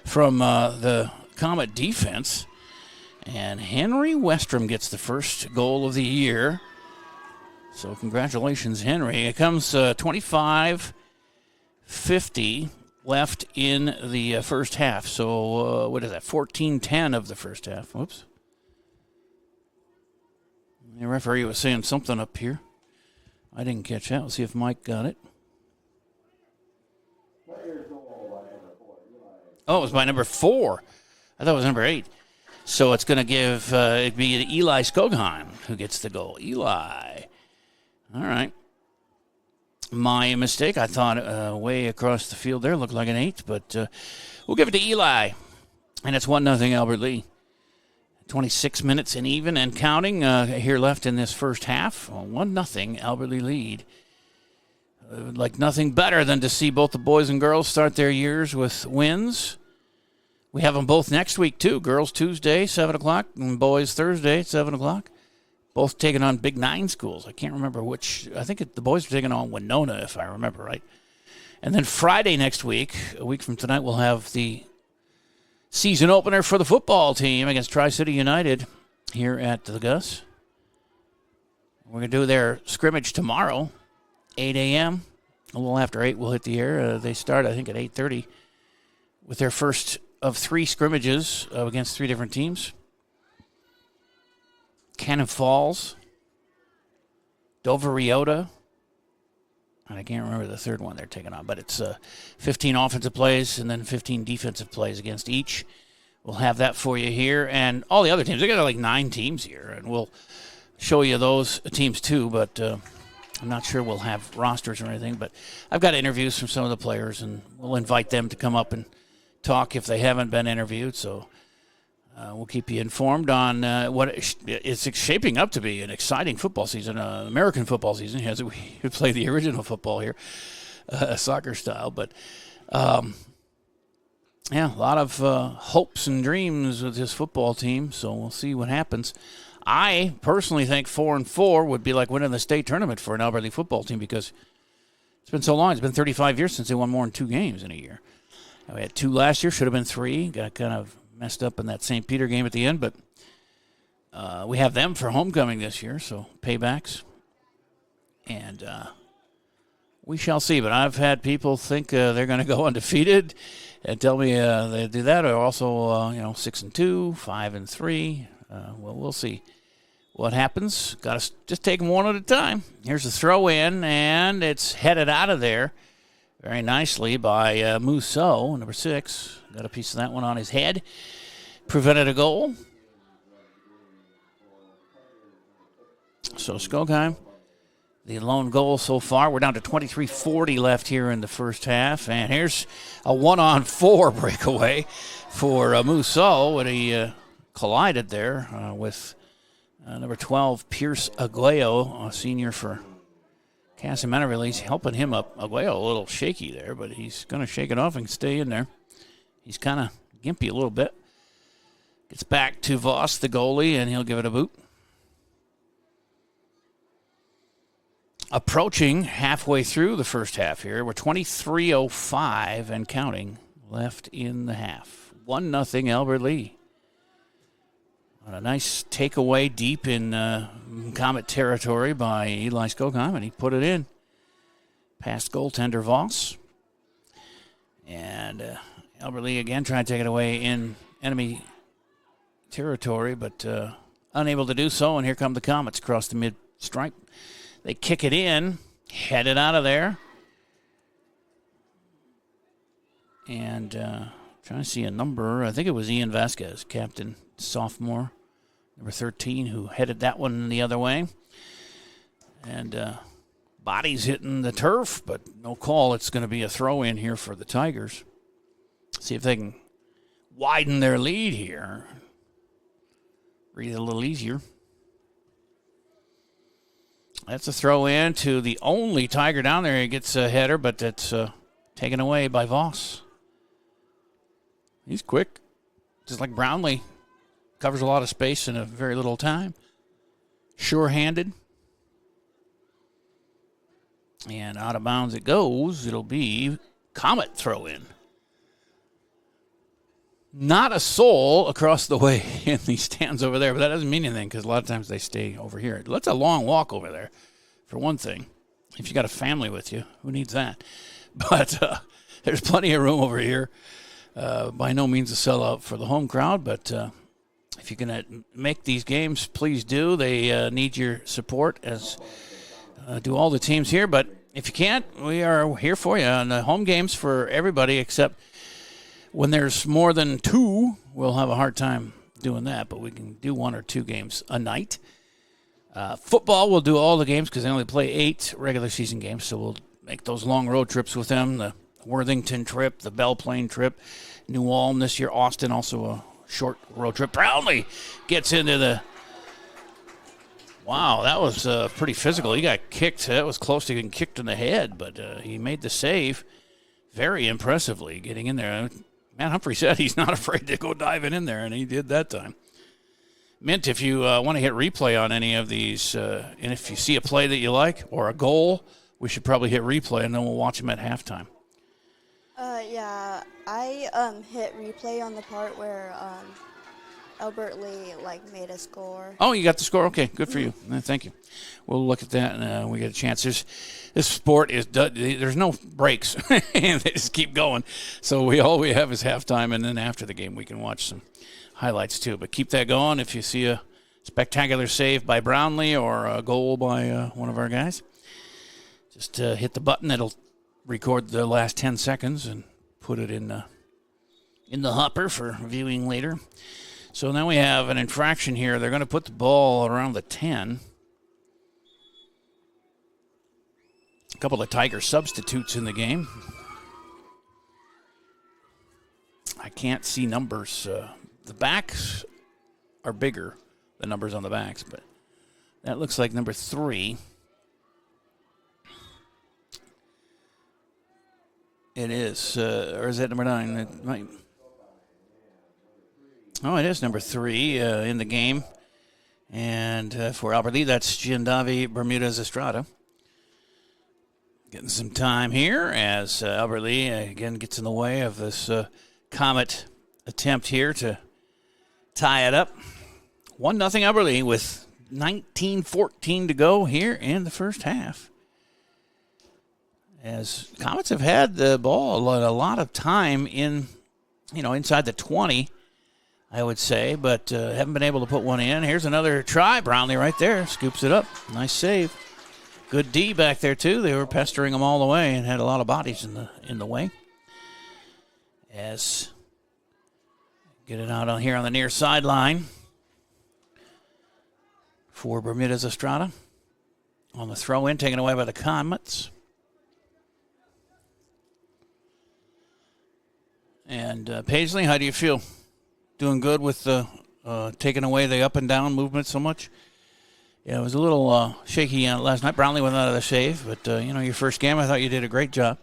from the Comet defense. And Henry Westrom gets the first goal of the year. So congratulations, Henry. It comes 25:50 left in the first half. So what is that, 14:10 of the first half. Whoops. The referee was saying something up here. I didn't catch that. Let's see if Mike got it. Oh, it was by number 4. I thought it was number 8. So it's going to give it be Eli Skogheim who gets the goal. Eli. All right. My mistake. I thought way across the field there looked like an 8, but we'll give it to Eli. And it's 1-0 Albert Lee. 26 minutes and even and counting here left in this first half. 1-0 Albert Lee lead. Like nothing better than to see both the boys and girls start their years with wins. We have them both next week, too. Girls Tuesday, 7 o'clock, and boys Thursday, 7 o'clock. Both taking on Big 9 schools. I can't remember which. I think the boys are taking on Winona, if I remember right. And then Friday next week, a week from tonight, we'll have the season opener for the football team against Tri-City United here at the Gus. We're going to do their scrimmage tomorrow, 8 a.m. A little after 8, we'll hit the air. They start, I think, at 8:30 with their first of 3 scrimmages against 3 different teams. Cannon Falls, Dover Riota, and I can't remember the third one they're taking on, but it's 15 offensive plays and then 15 defensive plays against each. We'll have that for you here. And all the other teams, they got like 9 teams here, and we'll show you those teams too, but I'm not sure we'll have rosters or anything, but I've got interviews from some of the players, and we'll invite them to come up and talk if they haven't been interviewed. So we'll keep you informed on what it's shaping up to be an exciting football season, American football season, as we play the original football here, soccer style. But, a lot of hopes and dreams with this football team, so we'll see what happens. I personally think 4-4 would be like winning the state tournament for an Albert Lee football team because it's been so long. It's been 35 years since they won more than 2 games in a year. We had 2 last year, should have been 3. Got kind of messed up in that St. Peter game at the end, but we have them for homecoming this year, so paybacks. And we shall see. But I've had people think they're going to go undefeated and tell me they do that, or also 6-2, 5-3. Well, we'll see what happens. Got to just take them one at a time. Here's the throw in, and it's headed out of there very nicely by Mousseau, number 6. Got a piece of that one on his head. Prevented a goal. So Skogheim, the lone goal so far. We're down to 23:40 left here in the first half. And here's a 1-on-4 breakaway for Mousseau when he collided there with Number 12, Pierce Aguayo, a senior for Kasson Mantorville. He's helping him up. Aguayo a little shaky there, but he's going to shake it off and stay in there. He's kind of gimpy a little bit. Gets back to Voss, the goalie, and he'll give it a boot. Approaching halfway through the first half here. We're 23:05 and counting left in the half. 1-0 Albert Lee. On a nice takeaway deep in Comet territory by Eli Skogheim, and he put it in. Past goaltender Voss. And Albert Lee again trying to take it away in enemy territory, but unable to do so. And here come the Comets across the mid-stripe. They kick it in, head it out of there. And trying to see a number. I think it was Ian Vasquez, captain, sophomore, number 13, who headed that one the other way. And bodies hitting the turf, but no call. It's going to be a throw-in here for the Tigers. See if they can widen their lead here. Breathe a little easier. That's a throw-in to the only Tiger down there. He gets a header, but it's taken away by Voss. He's quick. Just like Brownlee. Covers a lot of space in a very little time. Sure-handed. And out of bounds it goes. It'll be Comet throw-in. Not a soul across the way in these stands over there, but that doesn't mean anything because a lot of times they stay over here. That's a long walk over there, for one thing. If you got a family with you, who needs that? But there's plenty of room over here. By no means a sellout for the home crowd, but if you're going to make these games, please do. They need your support, as do all the teams here. But if you can't, we are here for you on the home games for everybody, except when there's more than two, we'll have a hard time doing that, but we can do 1 or 2 games a night. Football, we'll do all the games because they only play 8 regular season games, so we'll make those long road trips with them, the Worthington trip, the Belle Plaine trip, New Ulm this year, Austin, also a short road trip. Brownlee gets into the... Wow, that was pretty physical. He got kicked. That was close to getting kicked in the head, but he made the save very impressively getting in there. Matt Humphrey said he's not afraid to go diving in there, and he did that time. Mint, if you want to hit replay on any of these, and if you see a play that you like or a goal, we should probably hit replay, and then we'll watch them at halftime. Yeah, I hit replay on the part where Albert Lee made a score. Oh, you got the score? Okay, good for you. Thank you. We'll look at that and we get a chance. This sport is there's no breaks, and they just keep going. So all we have is halftime, and then after the game we can watch some highlights too. But keep that going. If you see a spectacular save by Brownlee or a goal by one of our guys, just hit the button. It'll record the last 10 seconds and put it in the hopper for viewing later. So now we have an infraction here. They're going to put the ball around the 10. A couple of Tiger substitutes in the game. I can't see numbers. The backs are bigger, the numbers on the backs, but that looks like number 3. It is, or is that number 9? It might. Oh, it is number 3 in the game. And for Albert Lee, that's Giandavi Bermudez Estrada. Getting some time here as Albert Lee again gets in the way of this Comet attempt here to tie it up. 1-0 Albert Lee with 19:14 to go here in the first half. As Comets have had the ball a lot of time inside the 20, I would say, but haven't been able to put one in. Here's another try. Brownlee right there scoops it up. Nice save. Good D back there, too. They were pestering them all the way and had a lot of bodies in the way. As get it out on here on the near sideline for Bermudez Estrada. On the throw-in, taken away by the Comets. And Paisley, how do you feel? Doing good with taking away the up and down movement so much? Yeah, it was a little shaky last night. Brownlee went out of the save, but, your first game, I thought you did a great job.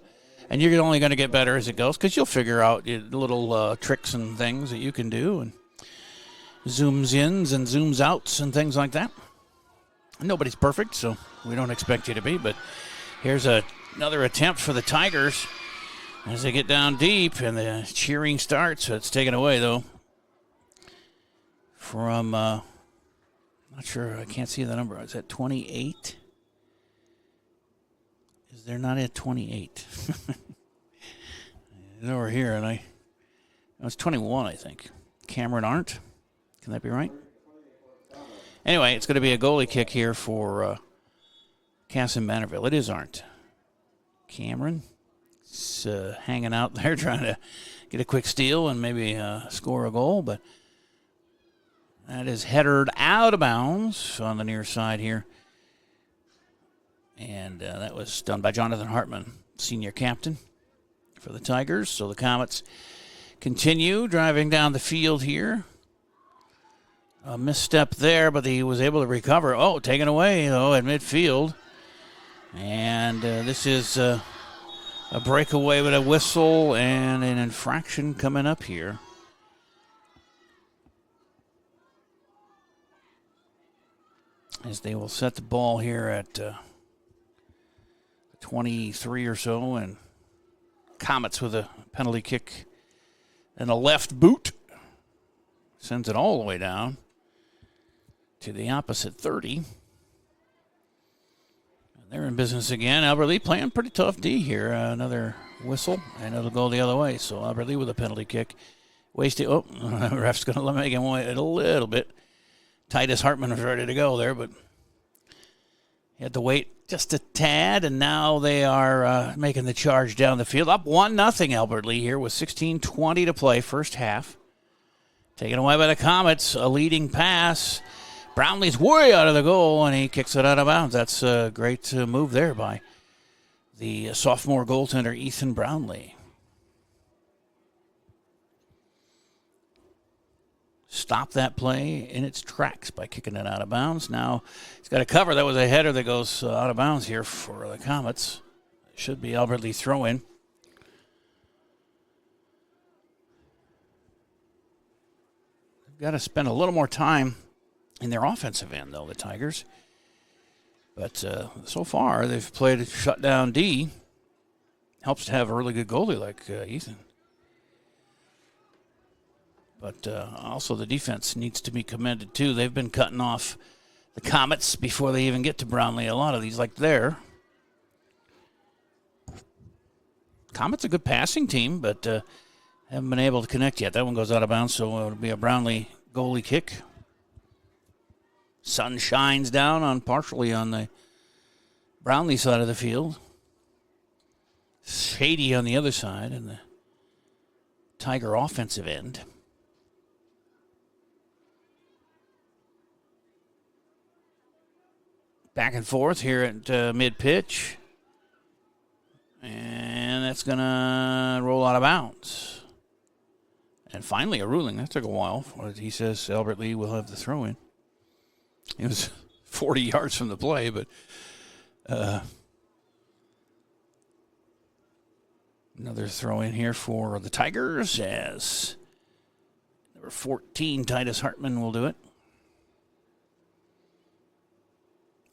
And you're only going to get better as it goes because you'll figure out little tricks and things that you can do and zooms ins and zooms outs and things like that. Nobody's perfect, so we don't expect you to be. But here's another attempt for the Tigers as they get down deep, and the cheering starts. It's taken away, though, from, not sure, I can't see the number. Is that 28? They're not at 28. They're over here, and it's 21, I think. Cameron Arndt. Can that be right? Anyway, it's going to be a goalie kick here for Kasson Mantorville. It is Arndt. Cameron is hanging out there trying to get a quick steal and maybe score a goal, but that is headed out of bounds on the near side here. And that was done by Jonathan Hartman, senior captain for the Tigers. So the Comets continue driving down the field here. A misstep there, but he was able to recover. Oh, taken away, though, at midfield. And this is a breakaway with a whistle and an infraction coming up here. As they will set the ball here at 23 or so, and Comets with a penalty kick and a left boot. Sends it all the way down to the opposite 30. And they're in business again. Albert Lee playing pretty tough D here. Another whistle, and it'll go the other way. So Albert Lee with a penalty kick. Wasted. Oh, the ref's going to make him wait a little bit. Titus Hartman was ready to go there, but he had to wait just a tad, and now they are making the charge down the field. Up 1-0 Albert Lee here with 16:20 to play, first half. Taken away by the Comets, a leading pass. Brownlee's way out of the goal, and he kicks it out of bounds. That's a great move there by the sophomore goaltender, Ethan Brownlee. Stop that play in its tracks by kicking it out of bounds. Now he's got a cover. That was a header that goes out of bounds here for the Comets. It should be Albert Lee throw-in. They've got to spend a little more time in their offensive end, though, the Tigers. But so far, they've played shutdown D. Helps to have a really good goalie like Ethan. But also the defense needs to be commended, too. They've been cutting off the Comets before they even get to Brownlee. A lot of these, like there. Comets a good passing team, but haven't been able to connect yet. That one goes out of bounds, so it'll be a Brownlee goalie kick. Sun shines down partially on the Brownlee side of the field. Shady on the other side in the Tiger offensive end. Back and forth here at mid-pitch. And that's going to roll out of bounds. And finally a ruling. That took a while. He says Albert Lee will have the throw-in. It was 40 yards from the play, but another throw-in here for the Tigers as number 14, Titus Hartman, will do it.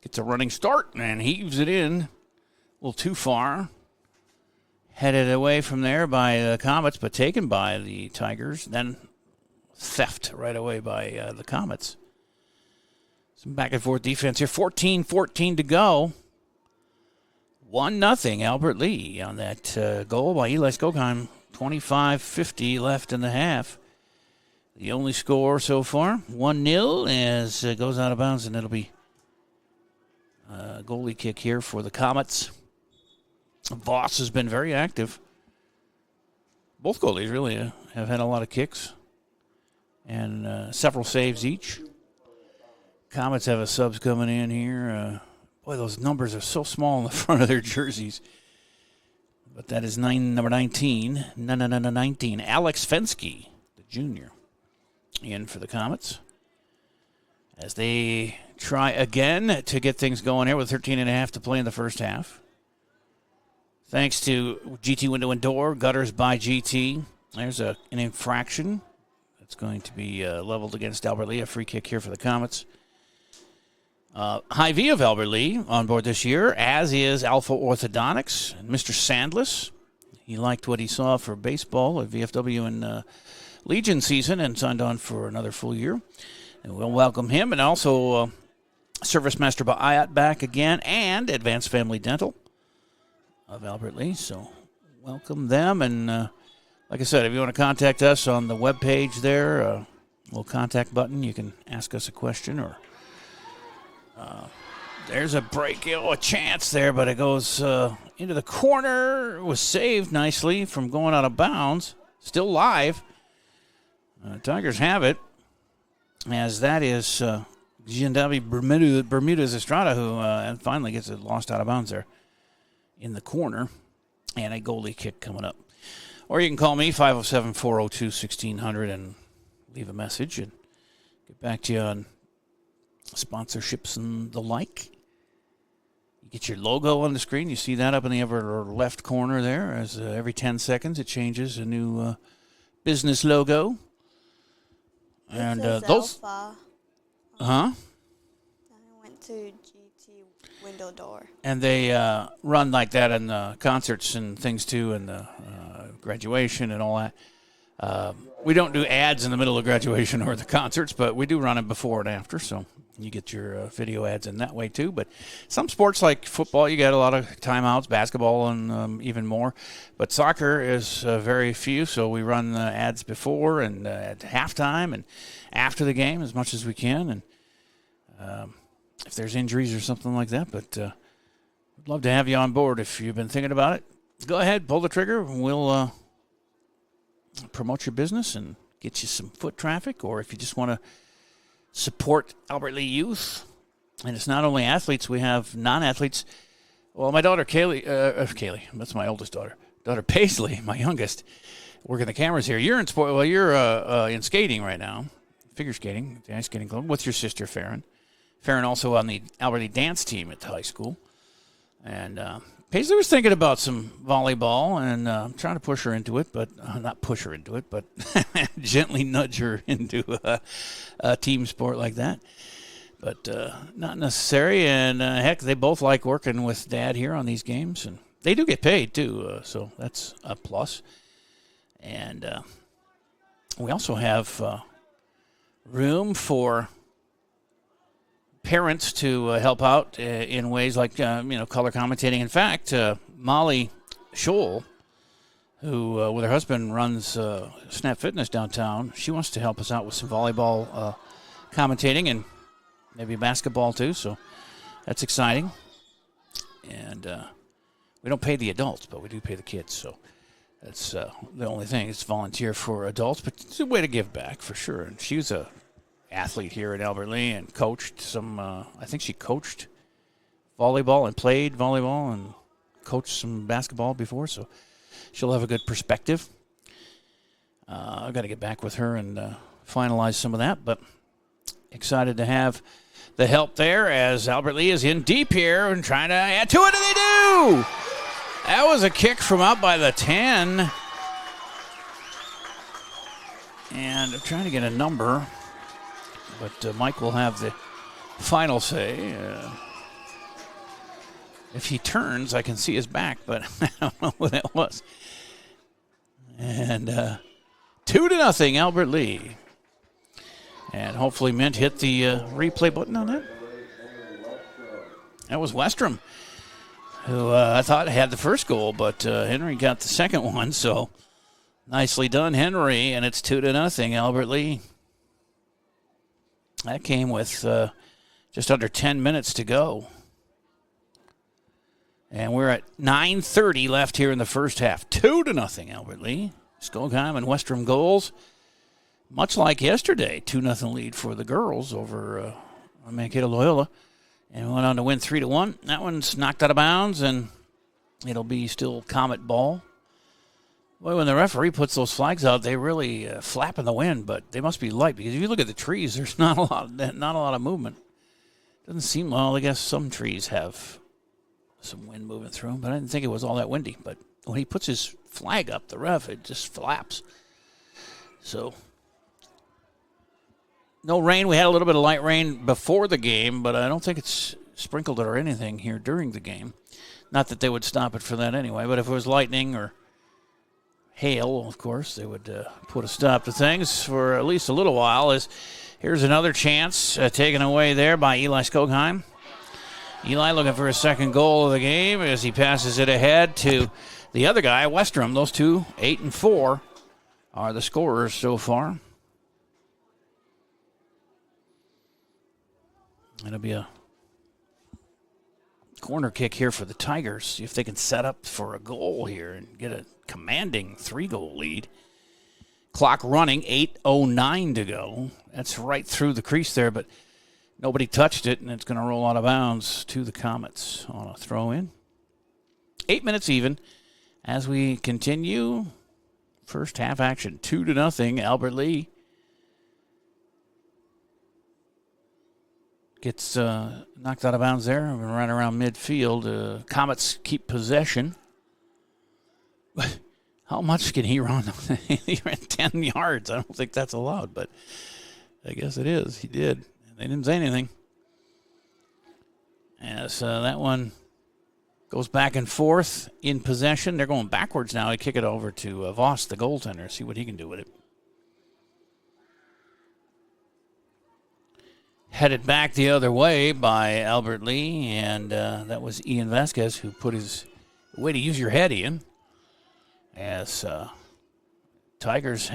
Gets a running start and heaves it in. A little too far. Headed away from there by the Comets, but taken by the Tigers. Then theft right away by the Comets. Some back and forth defense here. 14-14 to go. 1-0 Albert Lee on that goal by Eli Skogheim. 25:50 left in the half. The only score so far, 1-0, as it goes out of bounds, and it'll be a goalie kick here for the Comets. Voss has been very active. Both goalies really have had a lot of kicks and several saves each. Comets have a subs coming in here. Boy, those numbers are so small on the front of their jerseys. But that is number 19. 19. Alex Fensky, the junior, in for the Comets. as they try again to get things going here with 13.5 to play in the first half. Thanks to GT Window and Door, Gutters by GT. There's an infraction that's going to be leveled against Albert Lee. A free kick here for the Comets. Hy-Vee of Albert Lee on board this year, as is Alpha Orthodontics. And Mr. Sandless, he liked what he saw for baseball at VFW and Legion season and signed on for another full year. And we'll welcome him. And also Service Master by IAT back again, and Advanced Family Dental of Albert Lee. So welcome them. And like I said, if you want to contact us on the webpage there, little contact button, you can ask us a question or there's a break, a chance there, but it goes into the corner. It was saved nicely from going out of bounds. Still live. Tigers have it, as that is Giandavi Bermudez Estrada, who finally gets it lost out of bounds there in the corner, and a goalie kick coming up. Or you can call me, 507-402-1600, and leave a message and get back to you on sponsorships and the like. You get your logo on the screen. You see that up in the upper left corner there. As every 10 seconds it changes a new business logo. And those, Alpha. I went to GT Window Door. And they run like that in the concerts and things too, and the graduation and all that. We don't do ads in the middle of graduation or the concerts, but we do run them before and after, so you get your video ads in that way too. But some sports like football, you get a lot of timeouts, basketball, and even more. But soccer is very few, so we run ads before and at halftime and after the game as much as we can. And if there's injuries or something like that, but we'd love to have you on board if you've been thinking about it. Go ahead, pull the trigger, and we'll promote your business and get you some foot traffic. Or if you just want to support Albert Lee youth, and it's not only athletes, we have non-athletes. Well, my daughter Kaylee, that's my oldest daughter. Daughter Paisley, my youngest, working the cameras here. You're in sport. Well, you're in skating right now, figure skating, the ice skating club. What's your sister, Farron? Farron also on the Albert Lee dance team at the high school. And Paisley was thinking about some volleyball, and I'm trying to push her into it, but not push her into it, but gently nudge her into a team sport like that. But not necessary. And heck, they both like working with Dad here on these games, and they do get paid too, so that's a plus. And we also have room for parents to help out in ways like, color commentating. In fact, Molly Scholl, who with her husband runs Snap Fitness downtown, she wants to help us out with some volleyball commentating and maybe basketball too, so that's exciting. And we don't pay the adults, but we do pay the kids, so that's the only thing. It's volunteer for adults, but it's a way to give back for sure. And she was a athlete here at Albert Lee and coached some, I think she coached volleyball and played volleyball and coached some basketball before, so she'll have a good perspective. I've got to get back with her and finalize some of that, but excited to have the help there as Albert Lee is in deep here and trying to add to it, and they do! That was a kick from out by the 10. And I'm trying to get a number, but Mike will have the final say. If he turns, I can see his back, but I don't know what that was. And 2-0, Albert Lee. And hopefully Mint hit the replay button on that. That was Westrom, who I thought had the first goal, but Henry got the second one, so nicely done, Henry, and it's 2-0, Albert Lee. That came with just under 10 minutes to go. And we're at 9:30 left here in the first half. 2-0, Albert Lee. Skogheim and Westrom goals. Much like yesterday, 2-0 lead for the girls over Mankato Loyola. And we went on to win 3-1. That one's knocked out of bounds, and it'll be still Comet ball. Well, when the referee puts those flags out, they really flap in the wind, but they must be light because if you look at the trees, there's not a lot of movement. Doesn't seem, well, I guess some trees have some wind moving through them, but I didn't think it was all that windy. But when he puts his flag up, the ref, it just flaps. So, no rain. We had a little bit of light rain before the game, but I don't think it's sprinkled it or anything here during the game. Not that they would stop it for that anyway, but if it was lightning or hail, of course, they would put a stop to things for at least a little while. Here's another chance taken away there by Eli Skogheim. Eli looking for his second goal of the game as he passes it ahead to the other guy, Westrom. Those two, 8 and 4, are the scorers so far. It'll be a corner kick here for the Tigers. See if they can set up for a goal here and get a commanding 3-goal lead. Clock running, 8:09 to go. That's right through the crease there, but nobody touched it, and it's going to roll out of bounds to the Comets on a throw-in. 8 minutes even as we continue. First half action, 2-0, Albert Lee. Gets knocked out of bounds there, right around midfield. Comets keep possession. How much can he run? He ran 10 yards. I don't think that's allowed, but I guess it is. He did. They didn't say anything. As that one goes back and forth in possession. They're going backwards now. They kick it over to Voss, the goaltender, see what he can do with it. Headed back the other way by Albert Lee, and that was Ian Vasquez who put his way to use your head, Ian. As Tigers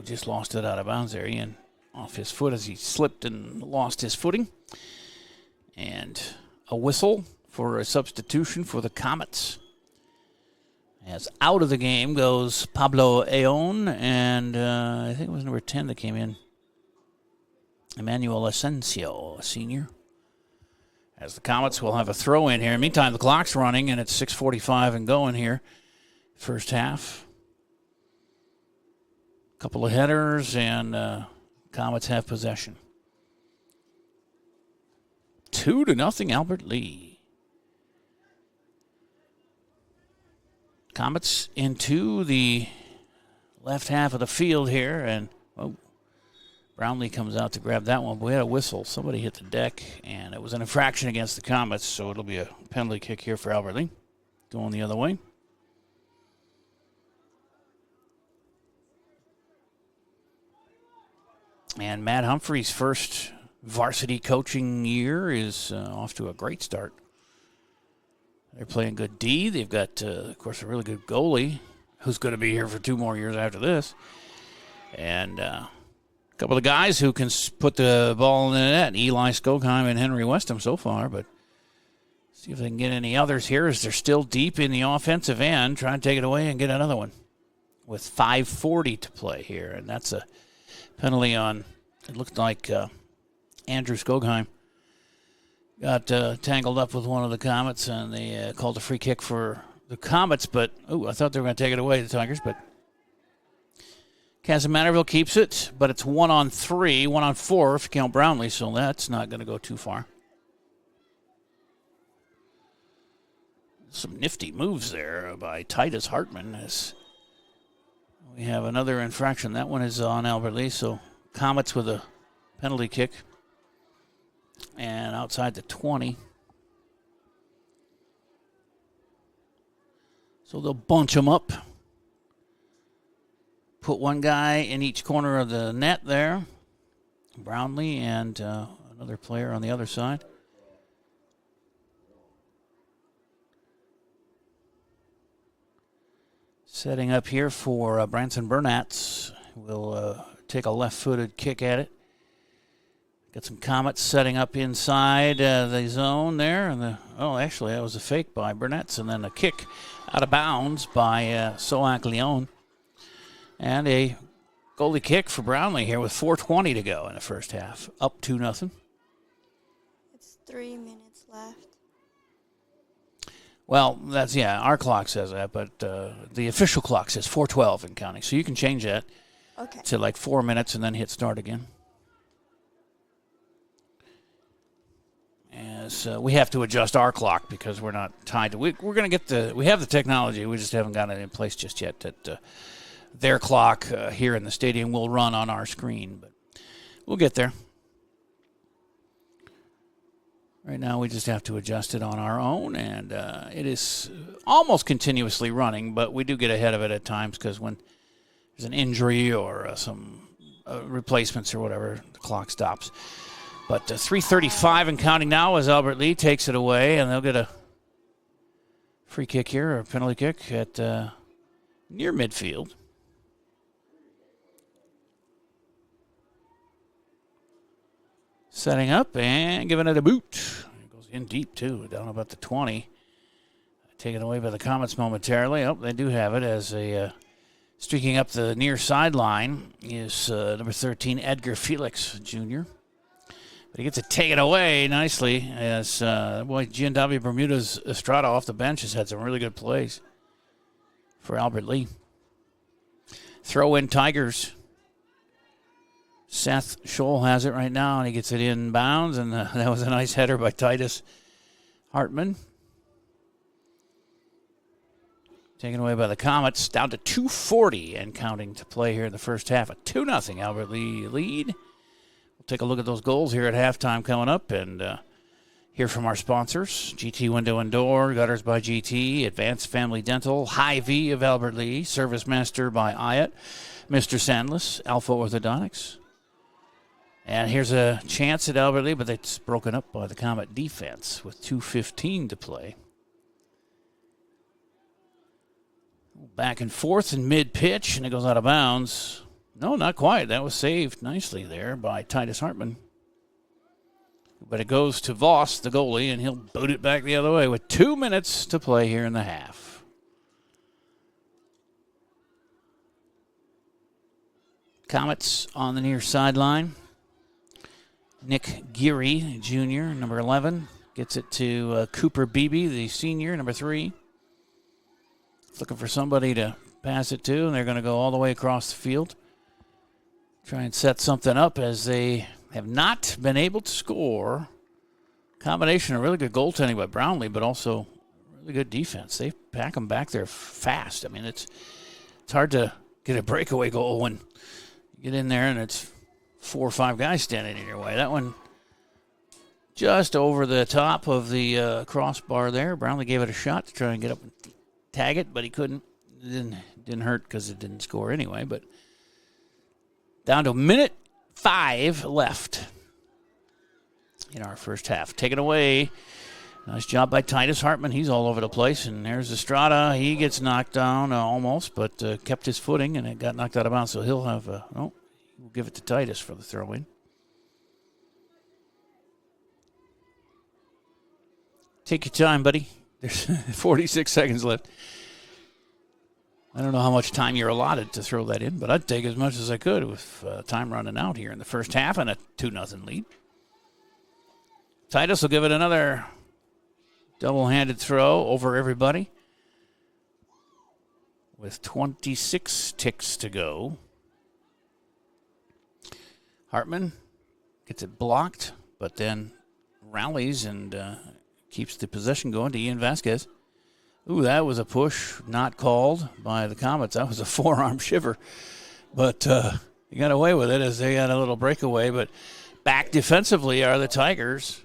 just lost it out of bounds there. Ian off his foot as he slipped and lost his footing. And a whistle for a substitution for the Comets. As out of the game goes Pablo Aon, and I think it was number 10 that came in. Emmanuel Asensio, a senior. As the Comets will have a throw in here. Meantime, the clock's running, and it's 6:45 and going here. First half. Couple of headers, and Comets have possession. 2-0, Albert Lee. Comets into the left half of the field here, and Brownlee comes out to grab that one. But we had a whistle. Somebody hit the deck, and it was an infraction against the Comets, so it'll be a penalty kick here for Albert Lee. Going the other way. And Matt Humphrey's first varsity coaching year is off to a great start. They're playing good D. They've got, of course, a really good goalie who's going to be here for 2 more years after this. And a couple of guys who can put the ball in the net, Eli Skogheim and Henry Westham so far. But see if they can get any others here as they're still deep in the offensive end, trying to take it away and get another one with 5:40 to play here. And that's a penalty on, it looked like Andrew Skogheim got tangled up with one of the Comets, and they called a free kick for the Comets. But, I thought they were going to take it away, the Tigers. But Kasson Mantorville keeps it, but it's 1-on-3, 1-on-4 if you count Brownlee, so that's not going to go too far. Some nifty moves there by Titus Hartman as we have another infraction. That one is on Albert Lee, so Comets with a penalty kick. And outside the 20. So they'll bunch them up. Put one guy in each corner of the net there. Brownlee and another player on the other side. Setting up here for Branson Burnatz. We'll take a left-footed kick at it. Got some Comets setting up inside the zone there. And actually, that was a fake by Burnatz. And then a kick out of bounds by Soak Leon. And a goalie kick for Brownlee here with 4:20 to go in the first half. Up 2-0. It's 3 minutes left. Well, that's, our clock says that, but the official clock says 4:12 and counting. So you can change that to like 4 minutes and then hit start again. As we have to adjust our clock because we're not tied to. We're going to get we have the technology. We just haven't got it in place just yet. That their clock here in the stadium will run on our screen, but we'll get there. Right now, we just have to adjust it on our own, and it is almost continuously running, but we do get ahead of it at times because when there's an injury or some replacements or whatever, the clock stops. But 3:35 and counting now as Albert Lee takes it away, and they'll get a free kick here, or a penalty kick at near midfield. Setting up and giving it a boot. It goes in deep, too, down about the 20. Taken away by the Comets momentarily. Oh, they do have it as streaking up the near sideline is number 13, Edgar Felix Jr. But he gets it taken away nicely as Giandavi Bermudez Estrada off the bench has had some really good plays for Albert Lee. Throw in Tigers. Seth Scholl has it right now, and he gets it in bounds, and that was a nice header by Titus Hartman. Taken away by the Comets, down to 2:40 and counting to play here in the first half. A 2-0 Albert Lee lead. We'll take a look at those goals here at halftime coming up and hear from our sponsors. GT Window and Door, Gutters by GT, Advanced Family Dental, Hy-Vee of Albert Lee, Service Master by Ayat, Mr. Sandless, Alpha Orthodontics. And here's a chance at Albert Lee, but it's broken up by the Comet defense with 2:15 to play. Back and forth in mid-pitch, and it goes out of bounds. No, not quite. That was saved nicely there by Titus Hartman. But it goes to Voss, the goalie, and he'll boot it back the other way with 2 minutes to play here in the half. Comets on the near sideline. Nick Geary, Jr., number 11, gets it to Cooper Beebe, the senior, number 3. Looking for somebody to pass it to, and they're going to go all the way across the field. Try and set something up as they have not been able to score. Combination of really good goaltending by Brownlee, but also really good defense. They pack them back there fast. I mean, it's hard to get a breakaway goal when you get in there and it's 4 or 5 guys standing in your way. That one just over the top of the crossbar there. Brownlee gave it a shot to try and get up and tag it, but he couldn't. It didn't hurt because it didn't score anyway. But down to a minute 5 left in our first half. Taken away. Nice job by Titus Hartman. He's all over the place. And there's Estrada. He gets knocked down almost, but kept his footing, and it got knocked out of bounds. So he'll have we'll give it to Titus for the throw-in. Take your time, buddy. There's 46 seconds left. I don't know how much time you're allotted to throw that in, but I'd take as much as I could with time running out here in the first half and a 2-0 lead. Titus will give it another double-handed throw over everybody with 26 ticks to go. Hartman gets it blocked, but then rallies and keeps the possession going to Ian Vasquez. Ooh, that was a push not called by the Comets. That was a forearm shiver. But he got away with it as they got a little breakaway. But back defensively are the Tigers.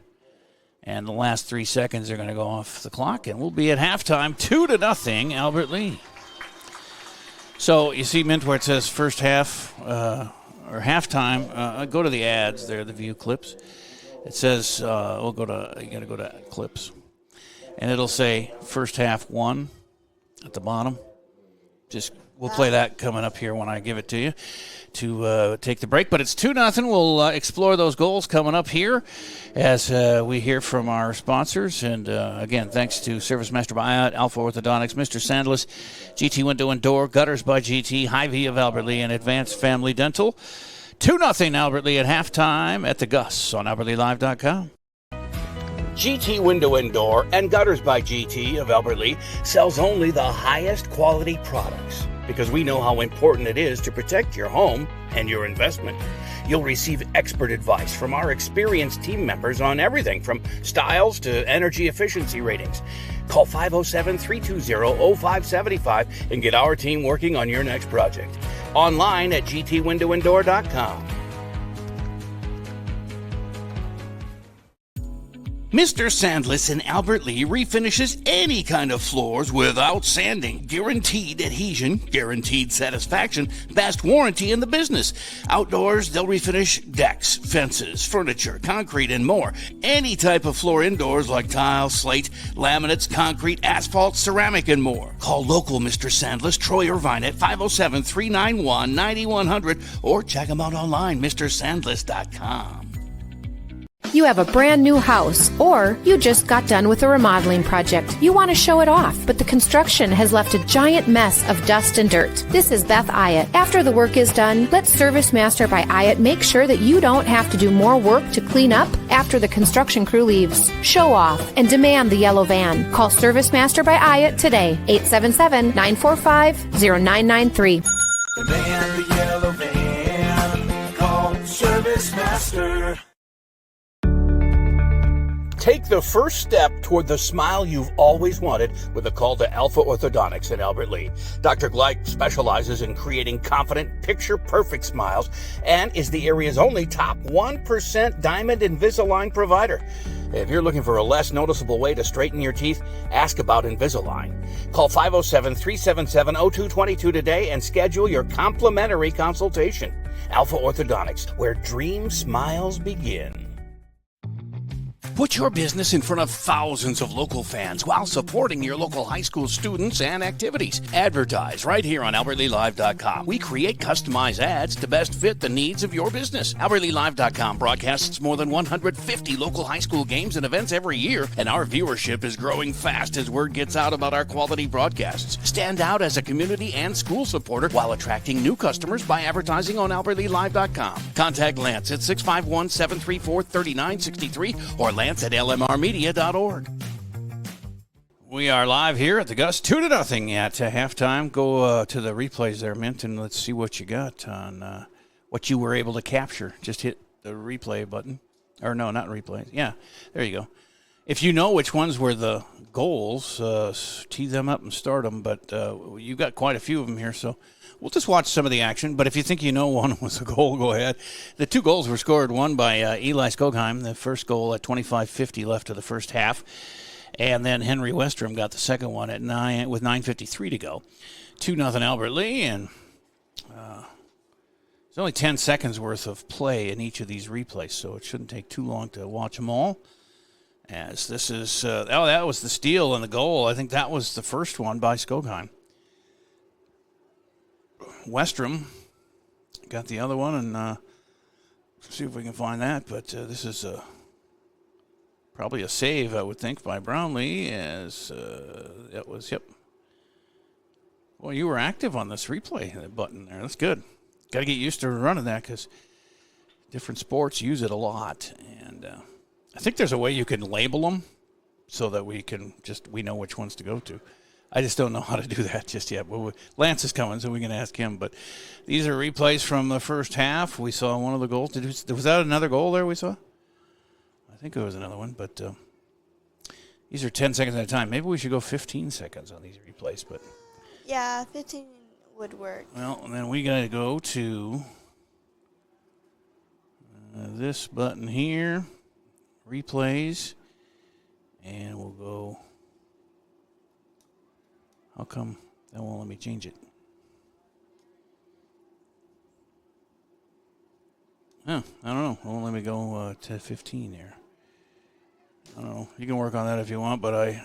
And the last 3 seconds are going to go off the clock. And we'll be at halftime, 2-0, Albert Lee. So you see, Mint, where it says first half or halftime, go to the ads there, the view clips. It says, you got to go to clips. And it'll say first half 1 at the bottom. We'll play that coming up here when I give it to you to take the break. But it's 2-0. We'll explore those goals coming up here as we hear from our sponsors. And, again, thanks to Service Master by Ayat, Alpha Orthodontics, Mr. Sandless, GT Window and Door, Gutters by GT, Hy-Vee of Albert Lee, and Advanced Family Dental. 2-0 Albert Lee at halftime at the Gus on AlbertLeeLive.com. GT Window and Door and Gutters by GT of Albert Lea sells only the highest quality products because we know how important it is to protect your home and your investment. You'll receive expert advice from our experienced team members on everything from styles to energy efficiency ratings. Call 507-320-0575 and get our team working on your next project. Online at gtwindowanddoor.com. Mr. Sandless in Albert Lea refinishes any kind of floors without sanding. Guaranteed adhesion, guaranteed satisfaction, best warranty in the business. Outdoors, they'll refinish decks, fences, furniture, concrete, and more. Any type of floor indoors like tile, slate, laminates, concrete, asphalt, ceramic, and more. Call local Mr. Sandless, Troy Irvine at 507-391-9100 or check him out online, mrsandless.com. You have a brand new house, or you just got done with a remodeling project. You want to show it off, but the construction has left a giant mess of dust and dirt. This is Beth Ayatt. After the work is done, let Service Master by Ayatt make sure that you don't have to do more work to clean up after the construction crew leaves. Show off and demand the yellow van. Call Service Master by Ayatt today, 877-945-0993. Demand the yellow van. Call Service Master. Take the first step toward the smile you've always wanted with a call to Alpha Orthodontics in Albert Lea. Dr. Gleich specializes in creating confident, picture-perfect smiles and is the area's only top 1% Diamond Invisalign provider. If you're looking for a less noticeable way to straighten your teeth, ask about Invisalign. Call 507-377-0222 today and schedule your complimentary consultation. Alpha Orthodontics, where dream smiles begin. Put your business in front of thousands of local fans while supporting your local high school students and activities. Advertise right here on AlbertLeeLive.com. We create customized ads to best fit the needs of your business. AlbertLeeLive.com broadcasts more than 150 local high school games and events every year, and our viewership is growing fast as word gets out about our quality broadcasts. Stand out as a community and school supporter while attracting new customers by advertising on AlbertLeeLive.com. Contact Lance at 651-734-3963 or Lance at lmrmedia.org. We are live here at the Gus, 2-0 at halftime. Go to the replays there, Mint, and let's see what you got on what you were able to capture. Just hit the replay button. Or no, not replays. Yeah, there you go. If you know which ones were the goals, tee them up and start them. But you've got quite a few of them here, so we'll just watch some of the action. But if you think you know one was a goal, go ahead. The two goals were scored, one by Eli Skogheim, the first goal at 25:50 left of the first half. And then Henry Westrom got the second one at 9:53 to go. 2-0 Albert Lea, and there's only 10 seconds worth of play in each of these replays, so it shouldn't take too long to watch them all. As this is, that was the steal and the goal. I think that was the first one by Skogheim. Westrom got the other one, and see if we can find that. But this is probably a save, I would think, by Brownlee. As that was, yep. Well, you were active on this replay button there. That's good. Got to get used to running that because different sports use it a lot. And I think there's a way you can label them so that we know which ones to go to. I just don't know how to do that just yet. Well, Lance is coming, so we can ask him. But these are replays from the first half. We saw one of the goals. Was that another goal there we saw? I think it was another one. But these are 10 seconds at a time. Maybe we should go 15 seconds on these replays. But Yeah, 15 would work. well, and then we got to go to this button here, replays, and we'll go. How come that won't let me change it? Oh, I don't know. It won't let me go to 15 here. I don't know. You can work on that if you want, but I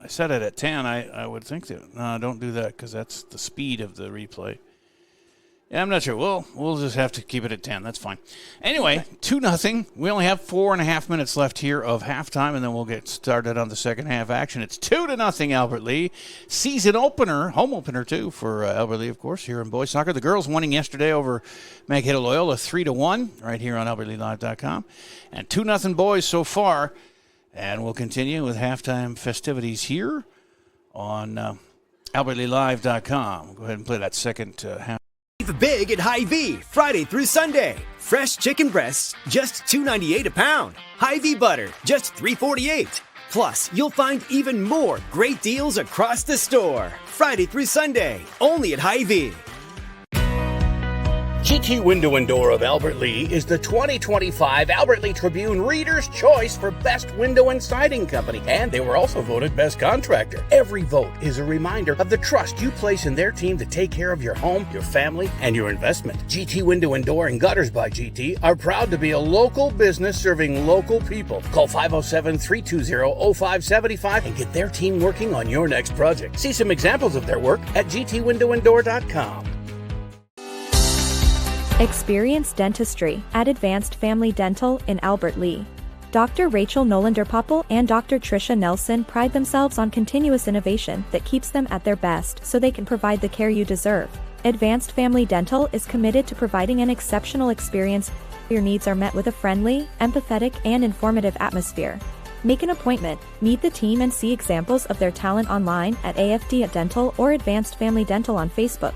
set it at 10. I would think that. No, don't do that because that's the speed of the replay. Yeah, I'm not sure. We'll just have to keep it at 10. That's fine. Anyway, 2-0. We only have 4.5 minutes left here of halftime, and then we'll get started on the second half action. It's 2-0 Albert Lea. Season opener, home opener too, for Albert Lea, of course, here in boys soccer. The girls winning yesterday over Mankato Loyola 3-1 right here on AlbertLeeLive.com. And 2-0 boys so far. And we'll continue with halftime festivities here on AlbertlyLive.com. Go ahead and play that second half. Save big at Hy-Vee, Friday through Sunday. Fresh chicken breasts, just $2.98 a pound. Hy-Vee butter, just $3.48. Plus, you'll find even more great deals across the store. Friday through Sunday, only at Hy-Vee. GT Window and Door of Albert Lea is the 2025 Albert Lea Tribune Reader's Choice for Best Window and Siding Company, and they were also voted Best Contractor. Every vote is a reminder of the trust you place in their team to take care of your home, your family, and your investment. GT Window and Door and Gutters by GT are proud to be a local business serving local people. Call 507-320-0575 and get their team working on your next project. See some examples of their work at gtwindowanddoor.com. Experience dentistry at Advanced Family Dental in Albert Lea. Dr. Rachel Nolander-Popple and Dr. Tricia Nelson pride themselves on continuous innovation that keeps them at their best so they can provide the care you deserve. Advanced Family Dental is committed to providing an exceptional experience. Your needs are met with a friendly, empathetic, and informative atmosphere. Make an appointment, meet the team, and see examples of their talent online at AFD Dental or Advanced Family Dental on Facebook.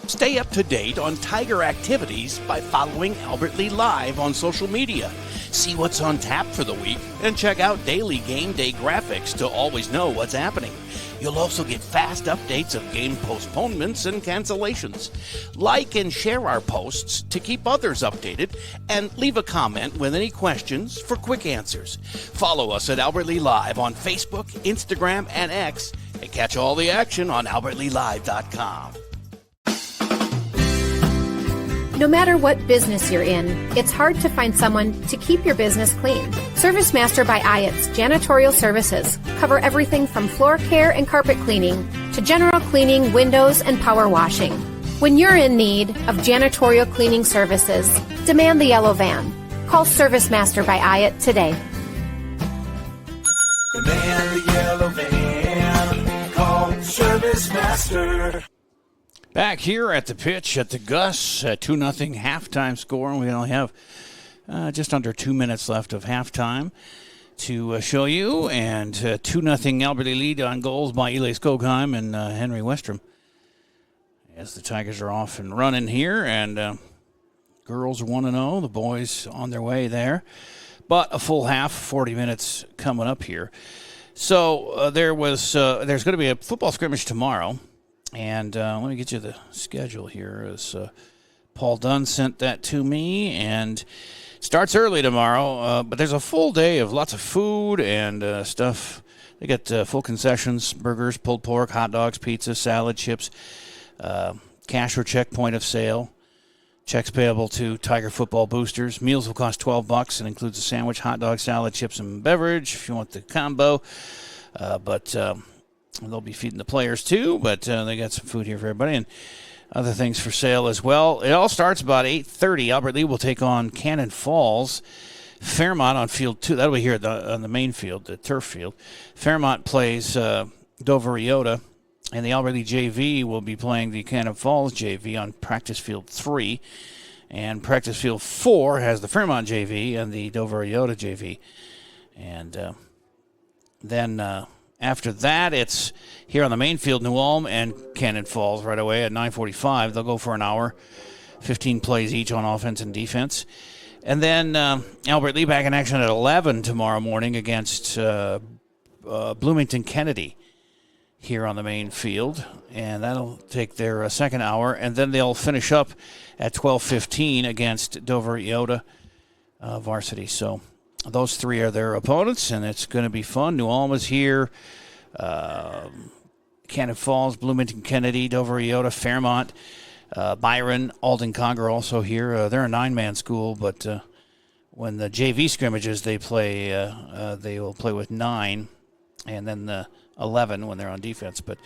Stay up to date on Tiger activities by following Albert Lea Live on social media. See what's on tap for the week and check out daily game day graphics to always know what's happening. You'll also get fast updates of game postponements and cancellations. Like and share our posts to keep others updated, and leave a comment with any questions for quick answers. Follow us at Albert Lea Live on Facebook, Instagram, and X, and catch all the action on AlbertlyLive.com. No matter what business you're in, it's hard to find someone to keep your business clean. ServiceMaster by Ayats Janitorial Services cover everything from floor care and carpet cleaning to general cleaning, windows, and power washing. When you're in need of janitorial cleaning services, demand the yellow van. Call ServiceMaster by Ayat today. Demand the yellow van. Call ServiceMaster. Back here at the pitch at the Gus, 2-0 halftime score, and we only have just under 2 minutes left of halftime to show you, and 2-0 Albert Lea lead on goals by Eli Skogheim and Henry Westrom. As the Tigers are off and running here, and girls are 1-0, the boys on their way there, but a full half, 40 minutes coming up here. So there's going to be a football scrimmage tomorrow. And let me get you the schedule here. As Paul Dunn sent that to me, and it starts early tomorrow. But there's a full day of lots of food and stuff. They got full concessions: burgers, pulled pork, hot dogs, pizza, salad, chips, cash or check point of sale. Checks payable to Tiger football boosters. Meals will cost $12 and includes a sandwich, hot dog, salad, chips, and beverage if you want the combo. But they'll be feeding the players too, but they got some food here for everybody and other things for sale as well. It all starts about 8:30. Albert Lea will take on Cannon Falls. Fairmont on field 2. That'll be here on the main field, the turf field. Fairmont plays Dover Iota, and the Albert Lea JV will be playing the Cannon Falls JV on practice field 3. And practice field 4 has the Fairmont JV and the Dover Iota JV. And then after that, it's here on the main field, New Ulm and Cannon Falls right away at 9:45. They'll go for an hour, 15 plays each on offense and defense. And then Albert Lea back in action at 11 tomorrow morning against Bloomington Kennedy here on the main field. And that'll take their second hour. And then they'll finish up at 12:15 against Dover Iota varsity. So those three are their opponents, and it's going to be fun. New Ulm is here. Cannon Falls, Bloomington Kennedy, Dover Iota, Fairmont, Byron, Alden Conger also here. They're a 9-man school, but when the JV scrimmages, they will play with 9, and then the 11 when they're on defense. But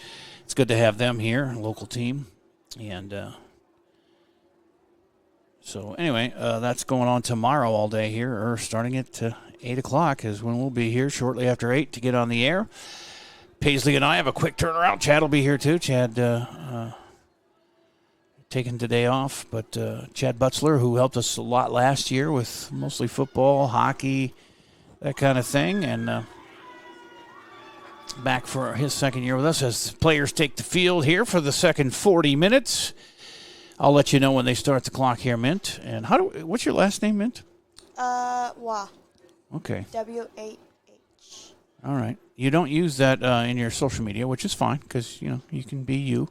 it's good to have them here, local team. And so anyway, that's going on tomorrow all day here, or starting at 8 o'clock is when we'll be here shortly after 8 to get on the air. Paisley and I have a quick turnaround. Chad will be here too. Chad taking today off, but Chad Butzler, who helped us a lot last year with mostly football, hockey, that kind of thing. And back for his second year with us as players take the field here for the second 40 minutes. I'll let you know when they start the clock here, Mint. And what's your last name, Mint? Wah. Okay. W-A-H. All right. You don't use that in your social media, which is fine because, you can be you.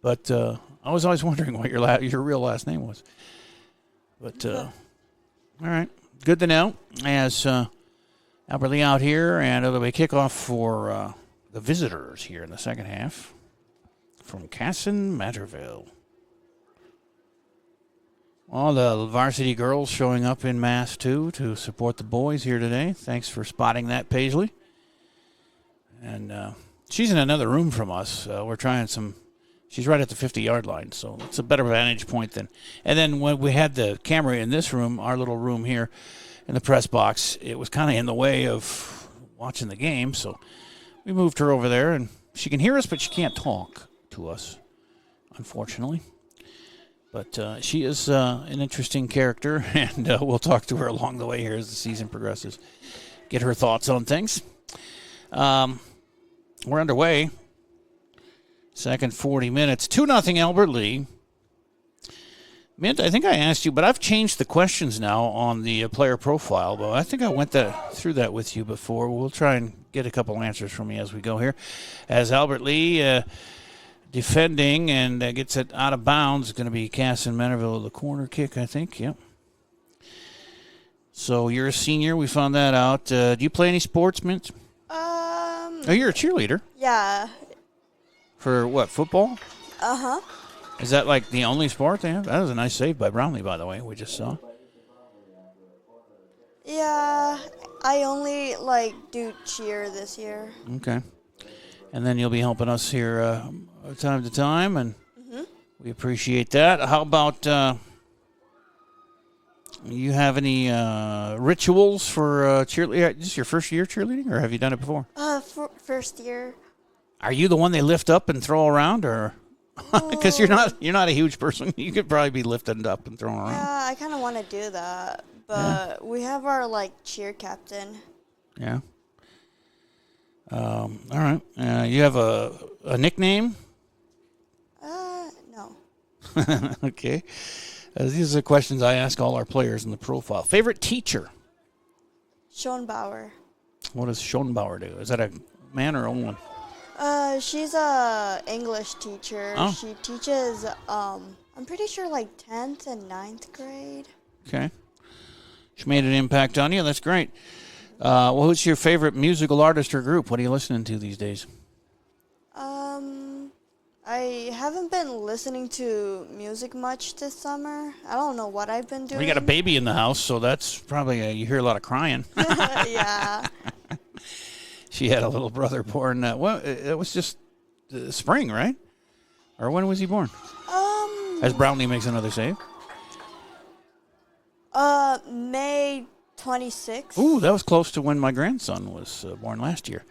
But I was always wondering what your real last name was. But, all right. Good to know. As Albert Lee out here, and it'll be kickoff for the visitors here in the second half from Kasson Mantorville. All the varsity girls showing up in mass, too, to support the boys here today. Thanks for spotting that, Paisley. And she's in another room from us. We're trying she's right at the 50-yard line, so it's a better vantage point than. And then when we had the camera in this room, our little room here in the press box, it was kind of in the way of watching the game, so we moved her over there, and she can hear us, but she can't talk to us, unfortunately. But she is an interesting character, and we'll talk to her along the way here as the season progresses. Get her thoughts on things. We're underway. Second 40 minutes. 2-0 Albert Lee. Mint, I think I asked you, but I've changed the questions now on the player profile. But I think I went through that with you before. We'll try and get a couple answers from you as we go here. As Albert Lee defending and gets it out of bounds, it's going to be Kasson Mantorville, the corner kick, I think. Yep. So you're a senior. We found that out. Do you play any sports, Mint? Oh, you're a cheerleader. Yeah. For what, football? Uh-huh. Is that like the only sport they have? That was a nice save by Brownlee, by the way, we just saw. Yeah, I only do cheer this year. Okay. And then you'll be helping us here time to time, and we appreciate that. How about you have any rituals for cheerleading? Is this your first year cheerleading, or have you done it before? First year. Are you the one they lift up and throw around, or because you're not a huge person, you could probably be lifted up and thrown around? Yeah, I kind of want to do that, but we have our cheer captain. Yeah. All right. You have a nickname? No. Okay. These are the questions I ask all our players in the profile. Favorite teacher? Schoenbauer. What does Schoenbauer do? Is that a man or a woman? She's a English teacher. Oh. She teaches, I'm pretty sure 10th and 9th grade. Okay. She made an impact on you. That's great. Well, who's your favorite musical artist or group? What are you listening to these days? I haven't been listening to music much this summer. I don't know what I've been doing. We got a baby in the house, so that's probably you hear a lot of crying. Yeah. She had a little brother born. It was just spring, right? Or when was he born? As Brownlee makes another save. May 26th. Ooh, that was close to when my grandson was born last year.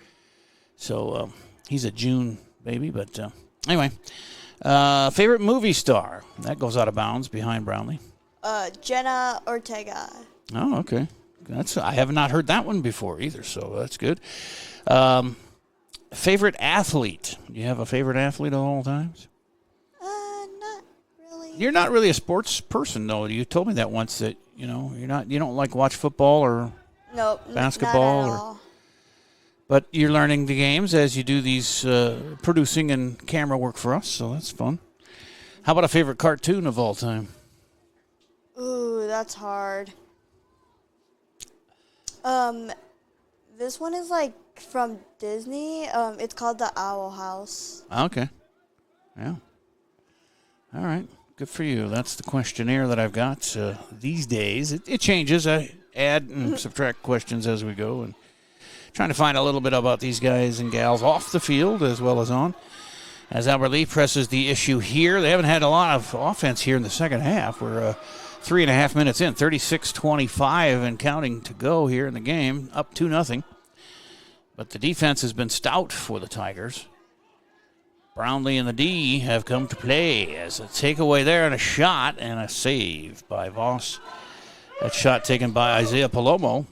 So he's a June baby, but anyway. Favorite movie star? That goes out of bounds behind Brownlee. Jenna Ortega. Oh, okay. I have not heard that one before either, so that's good. Favorite athlete? Do you have a favorite athlete of all times? Not really. You're not really a sports person, though. You told me that once that you don't like watch football or basketball not at all. But you're learning the games as you do these producing and camera work for us, so that's fun. How about a favorite cartoon of all time? Ooh, that's hard. This one is from Disney. It's called The Owl House. Okay. Yeah. All right. Good for you. That's the questionnaire that I've got these days. It changes. I add and subtract questions as we go, and trying to find a little bit about these guys and gals off the field as well as on. As Albert Lee presses the issue here, they haven't had a lot of offense here in the second half. We're 3.5 minutes in, 36-25 and counting to go here in the game, up 2-0. But the defense has been stout for the Tigers. Brownlee and the D have come to play as a takeaway there and a shot and a save by Voss. That shot taken by Isaiah Palomo.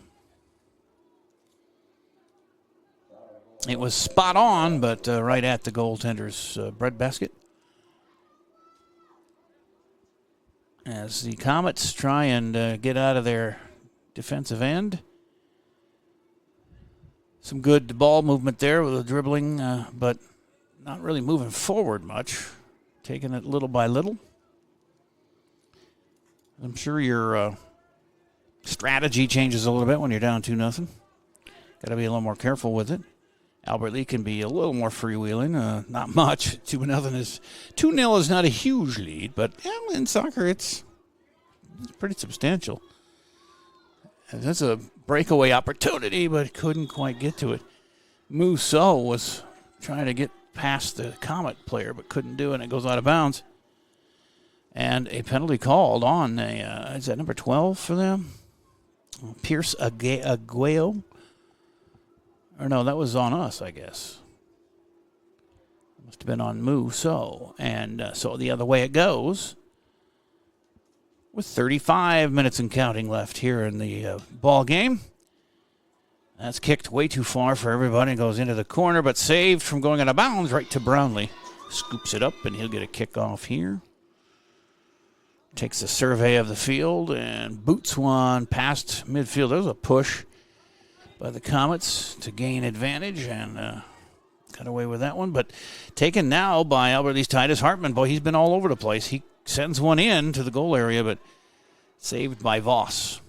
It was spot on, but right at the goaltender's breadbasket. As the Comets try and get out of their defensive end. Some good ball movement there with the dribbling, but not really moving forward much. Taking it little by little. I'm sure your strategy changes a little bit when you're down 2-0. Got to be a little more careful with it. Albert Lee can be a little more freewheeling, not much. 2-0 is 2-0 is not a huge lead, but in soccer it's pretty substantial. And that's a breakaway opportunity, but couldn't quite get to it. Musso was trying to get past the Comet player, but couldn't do it, and it goes out of bounds. And a penalty called on is that number 12 for them? Pierce Aguayo. Or no, that was on us, I guess. Must have been on Musso. And so the other way it goes. With 35 minutes and counting left here in the ball game. That's kicked way too far for everybody. It goes into the corner, but saved from going out of bounds right to Brownlee. Scoops it up, and he'll get a kickoff here. Takes a survey of the field and boots one past midfield. There was a push by the Comets to gain advantage and got away with that one. But taken now by Albert Lee's Titus Hartman. Boy, he's been all over the place. He sends one in to the goal area, but saved by Voss.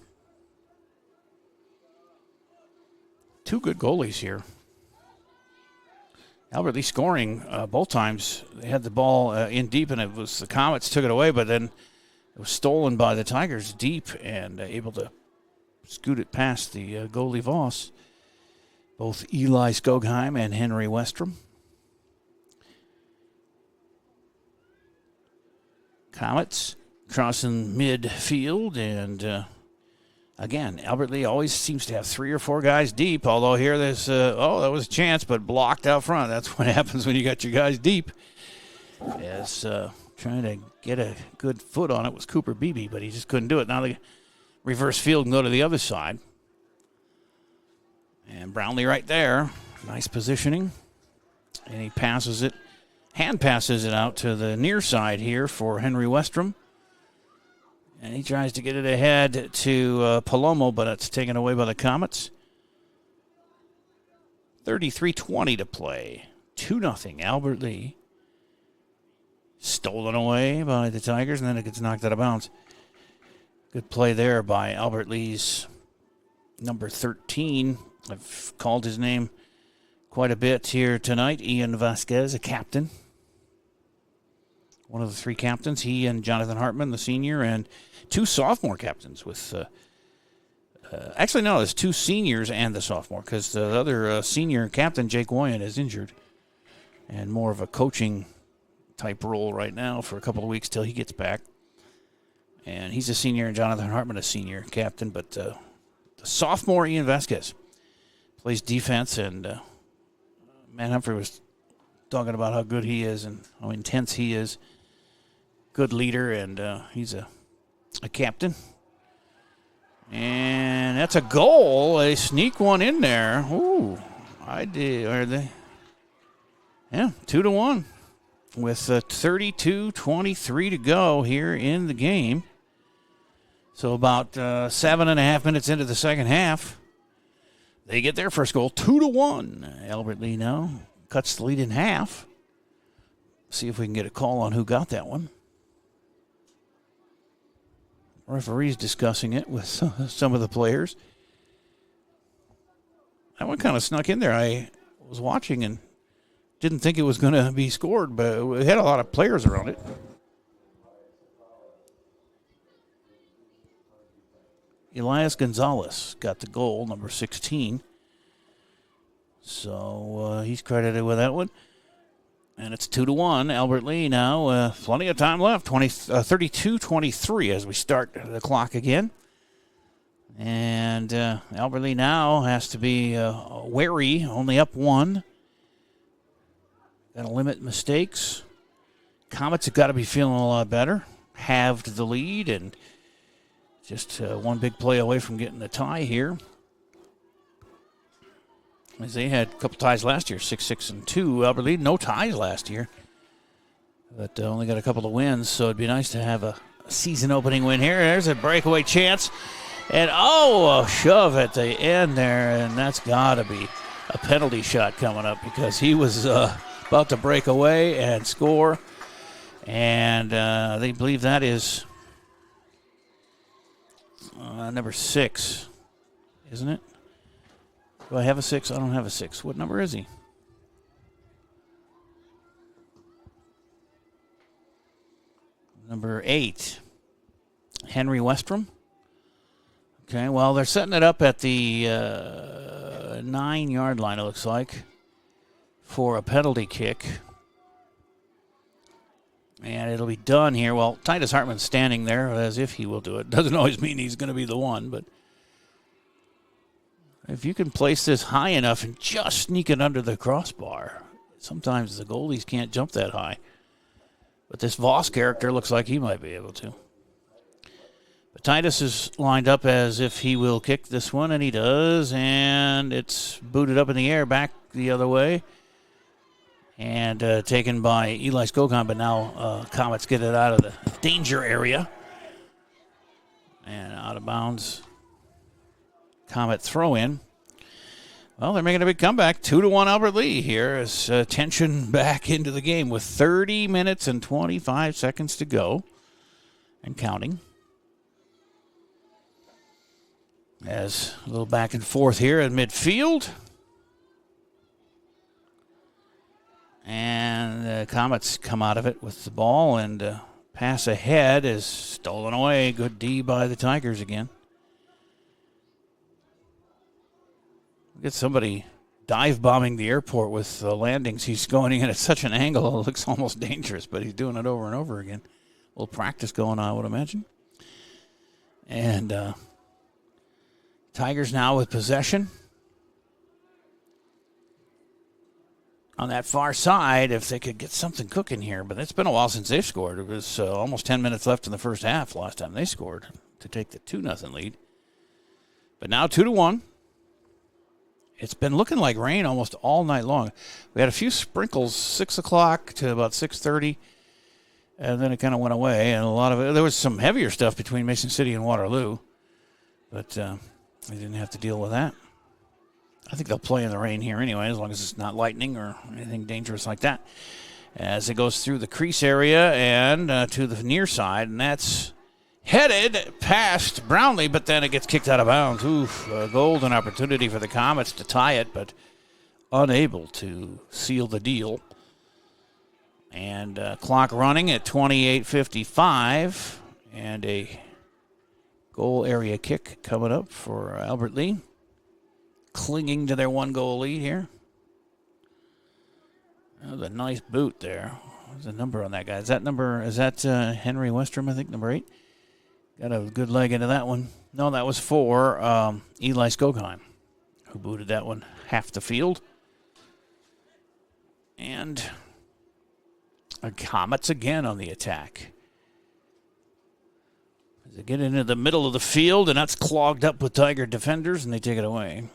Two good goalies here. Albert Lee scoring both times. They had the ball in deep, and it was the Comets took it away, but then it was stolen by the Tigers deep and able to scoot it past the goalie Voss. Both Eli Skogheim and Henry Westrom. Comets crossing midfield, and again, Albert Lee always seems to have 3 or 4 guys deep, although here there's, that was a chance, but blocked out front. That's what happens when you got your guys deep. As trying to get a good foot on it was Cooper Beebe, but he just couldn't do it. Now they reverse field and go to the other side. And Brownlee right there. Nice positioning. And he passes it, hand passes it out to the near side here for Henry Westrom. And he tries to get it ahead to Palomo, but it's taken away by the Comets. 33:20 to play. 2-0 Albert Lee. Stolen away by the Tigers, and then it gets knocked out of bounds. Good play there by Albert Lee's number 13. I've called his name quite a bit here tonight. Ian Vasquez, a captain. One of the 3 captains. He and Jonathan Hartman, the senior, and 2 sophomore captains with... actually, no, it's 2 seniors and the sophomore, because the other senior captain, Jake Woyan, is injured. And more of a coaching type role right now for a couple of weeks till he gets back. And he's a senior, and Jonathan Hartman a senior captain. But the sophomore, Ian Vasquez, plays defense, and Man Humphrey was talking about how good he is and how intense he is. Good leader, and he's a captain. And that's a goal. They sneak one in there. Ooh, I did. Are they? Yeah, 2-1 with 32:23 to go here in the game. So about 7.5 minutes into the second half, they get their first goal, 2-1. Albert Lee now cuts the lead in half. See if we can get a call on who got that one. Referee's discussing it with some of the players. That one kind of snuck in there. I was watching and didn't think it was going to be scored, but it had a lot of players around it. Elias Gonzalez got the goal, number 16. So he's credited with that one. And it's 2-1. Albert Lee now. Plenty of time left. 32-23 as we start the clock again. And Albert Lee now has to be wary. Only up 1. Got to limit mistakes. Comets have got to be feeling a lot better. Halved the lead and just one big play away from getting the tie here. As they had a couple ties last year, 6-6-2. Albert Lee, no ties last year, but only got a couple of wins, so it'd be nice to have a season-opening win here. There's a breakaway chance, and a shove at the end there, and that's got to be a penalty shot coming up because he was about to break away and score, and they believe that is number 6, isn't it? Do I have a 6? I don't have a 6. What number is he? Number 8, Henry Westrom. Okay, well, they're setting it up at the 9-yard line, it looks like, for a penalty kick. And it'll be done here. Well, Titus Hartman's standing there as if he will do it. Doesn't always mean he's going to be the one, but if you can place this high enough and just sneak it under the crossbar, sometimes the goalies can't jump that high. But this Voss character looks like he might be able to. But Titus is lined up as if he will kick this one, and he does. And it's booted up in the air back the other way. And taken by Eli Skogheim, but now Comets get it out of the danger area. And out of bounds. Comet throw in. Well, they're making a big comeback. 2-1 Albert Lee here as tension back into the game with 30 minutes and 25 seconds to go and counting. As a little back and forth here at midfield. And the Comets come out of it with the ball, and pass ahead is stolen away. Good D by the Tigers again. Get somebody dive bombing the airport with the landings. He's going in at such an angle, it looks almost dangerous, but he's doing it over and over again. A little practice going on, I would imagine. And Tigers now with possession. On that far side, if they could get something cooking here, but it's been a while since they've scored. It was almost 10 minutes left in the first half last time they scored to take the 2-0 lead. But now 2-1. It's been looking like rain almost all night long. We had a few sprinkles, 6 o'clock to about 6:30, and then it kind of went away. And a lot of it, there was some heavier stuff between Mason City and Waterloo, but they didn't have to deal with that. I think they'll play in the rain here anyway, as long as it's not lightning or anything dangerous like that. As it goes through the crease area and to the near side, and that's headed past Brownlee, but then it gets kicked out of bounds. Oof, a golden opportunity for the Comets to tie it, but unable to seal the deal. And clock running at 28:55, and a goal area kick coming up for Albert Lee, clinging to their 1-goal lead here. That was a nice boot there. There's a number on that guy. Is that Henry Westrom, I think, number 8? Got a good leg into that one. No, that was for Eli Skogheim, who booted that one half the field. And Comets again on the attack. As they get into the middle of the field, and that's clogged up with Tiger defenders, and they take it away.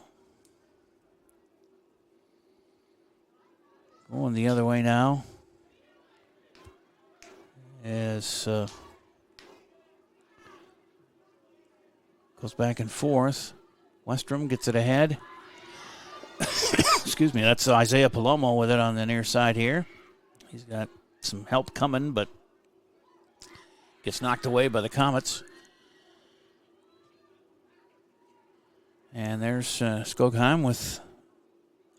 Going the other way now is goes back and forth. Westrom gets it ahead. Excuse me, that's Isaiah Palomo with it on the near side here. He's got some help coming, but gets knocked away by the Comets. And there's Skogheim with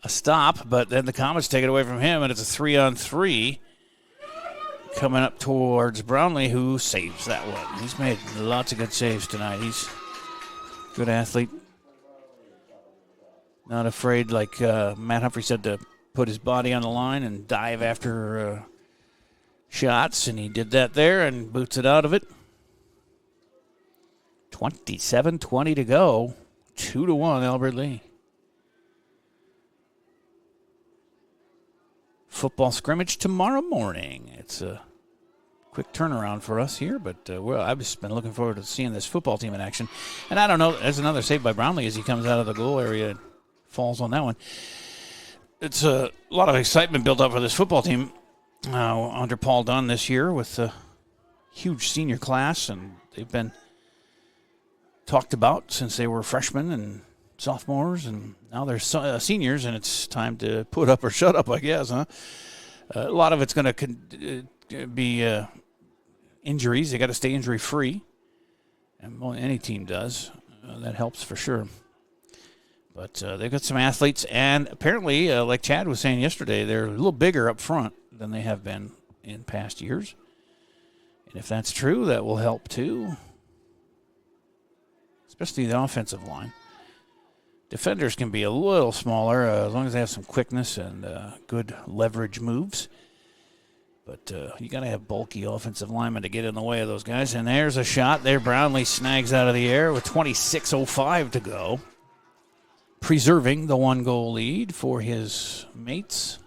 a stop, but then the Comets take it away from him, and it's a 3-on-3 coming up towards Brownlee, who saves that one. He's made lots of good saves tonight. He's a good athlete. Not afraid, like Matt Humphrey said, to put his body on the line and dive after shots, and he did that there and boots it out of it. 27:20 to go. 2-1 Albert Lee. Football scrimmage tomorrow morning. It's a quick turnaround for us here, but I've just been looking forward to seeing this football team in action. And I don't know, there's another save by Brownlee as he comes out of the goal area falls on that one. It's a lot of excitement built up for this football team under Paul Dunn this year with a huge senior class, and they've been talked about since they were freshmen and sophomores, and now they're seniors, and it's time to put up or shut up, I guess, huh? A lot of it's going to be injuries. They got to stay injury-free, and well, any team does. That helps for sure. But they've got some athletes, and apparently, like Chad was saying yesterday, they're a little bigger up front than they have been in past years. And if that's true, that will help too, especially the offensive line. Defenders can be a little smaller as long as they have some quickness and good leverage moves. But you got to have bulky offensive linemen to get in the way of those guys. And there's a shot there. Brownlee snags out of the air with 26:05 to go, preserving the 1-goal lead for his mates.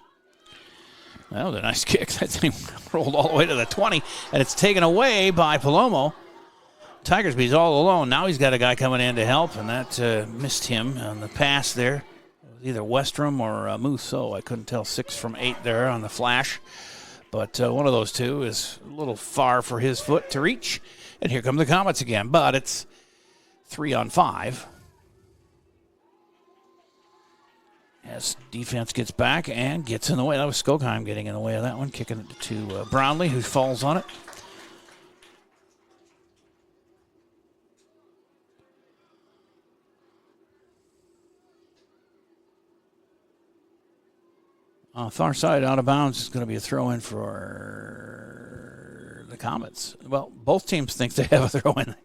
That was a nice kick. That thing rolled all the way to the 20, and it's taken away by Palomo. Tigersby's all alone. Now he's got a guy coming in to help, and that missed him on the pass there. It was either Westrom or Musso. I couldn't tell 6 from 8 there on the flash. But one of those two is a little far for his foot to reach. And here come the Comets again, but it's 3-on-5. As defense gets back and gets in the way. That was Skogheim getting in the way of that one, kicking it to Brownlee, who falls on it. Far side, out of bounds, is going to be a throw-in for the Comets. Well, both teams think they have a throw-in.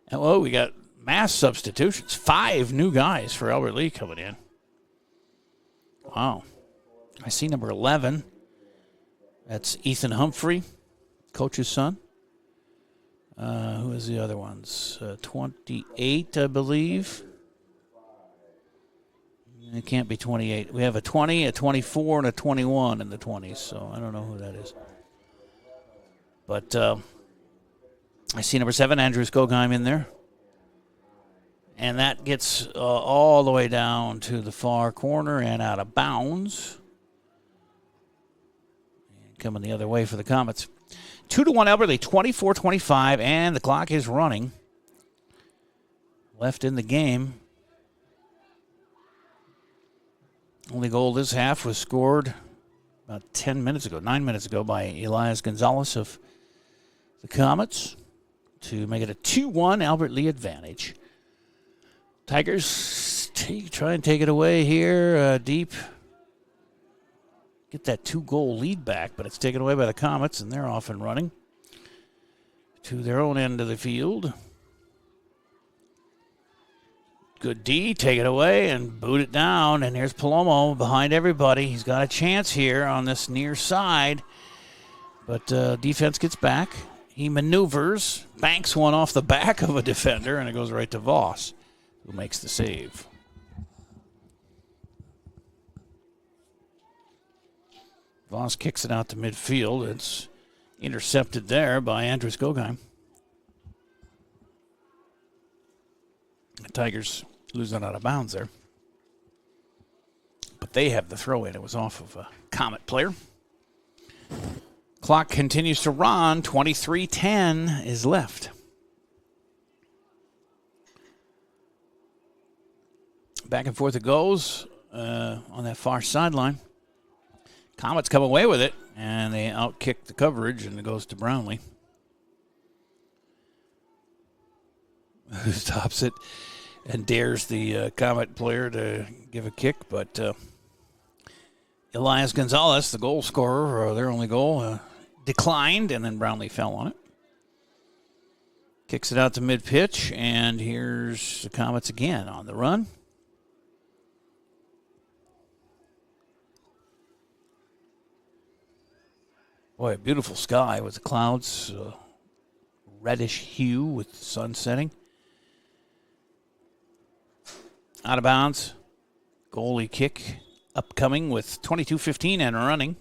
And, well, we got mass substitutions. 5 new guys for Albert Lee coming in. Wow. I see number 11. That's Ethan Humphrey, coach's son. Who is the other ones? 28, I believe. It can't be 28. We have a 20, a 24, and a 21 in the 20s, so I don't know who that is. But I see number 7, Andrew Skogheim, in there. And that gets all the way down to the far corner and out of bounds. And coming the other way for the Comets. 2-1 Albertley, 24-25, and the clock is running. Left in the game. Only goal this half was scored about 9 minutes ago by Elias Gonzalez of the Comets to make it a 2-1 Albert Lee advantage. Tigers try and take it away here deep. Get that 2-goal lead back, but it's taken away by the Comets, and they're off and running to their own end of the field. Good D, take it away and boot it down. And here's Palomo behind everybody. He's got a chance here on this near side. But defense gets back. He maneuvers, banks one off the back of a defender, and it goes right to Voss, who makes the save. Voss kicks it out to midfield. It's intercepted there by Andrew Skogheim. The Tigers losing out of bounds there. But they have the throw-in. It was off of a Comet player. Clock continues to run. 23:10 is left. Back and forth it goes on that far sideline. Comets come away with it, and they outkick the coverage, and it goes to Brownlee. Who stops it and dares the Comet player to give a kick, but Elias Gonzalez, the goal scorer, or their only goal, declined, and then Brownlee fell on it. Kicks it out to mid-pitch, and here's the Comets again on the run. Boy, a beautiful sky with the clouds, reddish hue with the sun setting. Out of bounds. Goalie kick upcoming with 22:15 and running.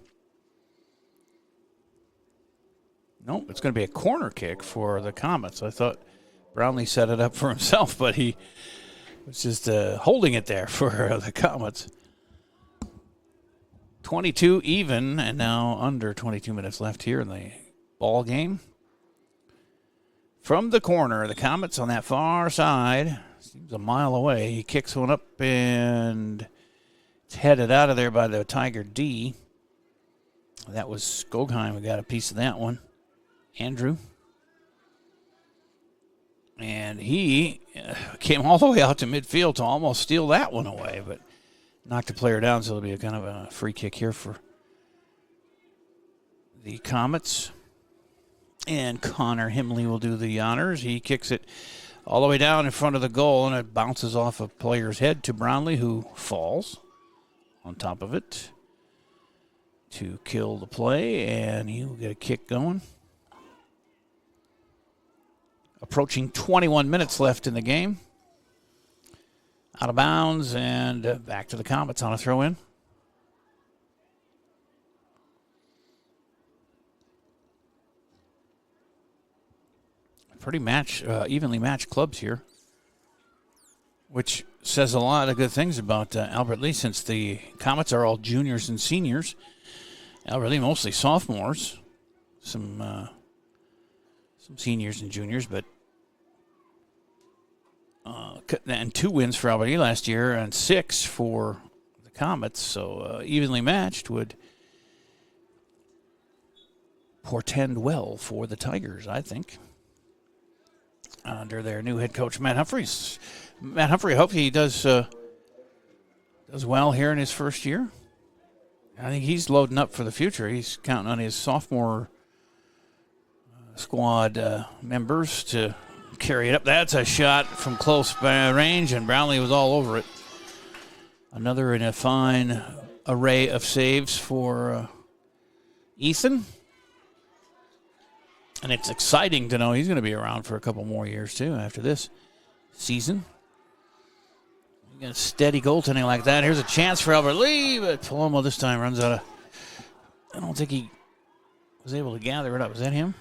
Nope, it's going to be a corner kick for the Comets. I thought Brownlee set it up for himself, but he was just holding it there for the Comets. 22 even, and now under 22 minutes left here in the ball game. From the corner, the Comets on that far side. Seems a mile away. He kicks one up, and it's headed out of there by the Tiger D. That was Skogheim who got a piece of that one. Andrew. And he came all the way out to midfield to almost steal that one away, but knocked the player down, so it'll be a kind of a free kick here for the Comets. And Connor Himley will do the honors. He kicks it all the way down in front of the goal, and it bounces off a player's head to Brownlee, who falls on top of it to kill the play, and he'll get a kick going. Approaching 21 minutes left in the game. Out of bounds, and back to the Comets on a throw-in. Pretty evenly matched clubs here, which says a lot of good things about Albert Lea, since the Comets are all juniors and seniors. Albert Lea mostly sophomores, some seniors and juniors, but and 2 wins for Albert Lea last year and 6 for the Comets, so evenly matched would portend well for the Tigers, I think, under their new head coach, Matt Humphreys. Matt Humphrey, I hope he does well here in his first year. I think he's loading up for the future. He's counting on his sophomore squad members to carry it up. That's a shot from close range, and Brownlee was all over it. Another in a fine array of saves for Ethan. And it's exciting to know he's going to be around for a couple more years, too, after this season. You got steady goaltending like that. Here's a chance for Albert Lea, but Palomo this time runs out of... I don't think he was able to gather it up. Is that him?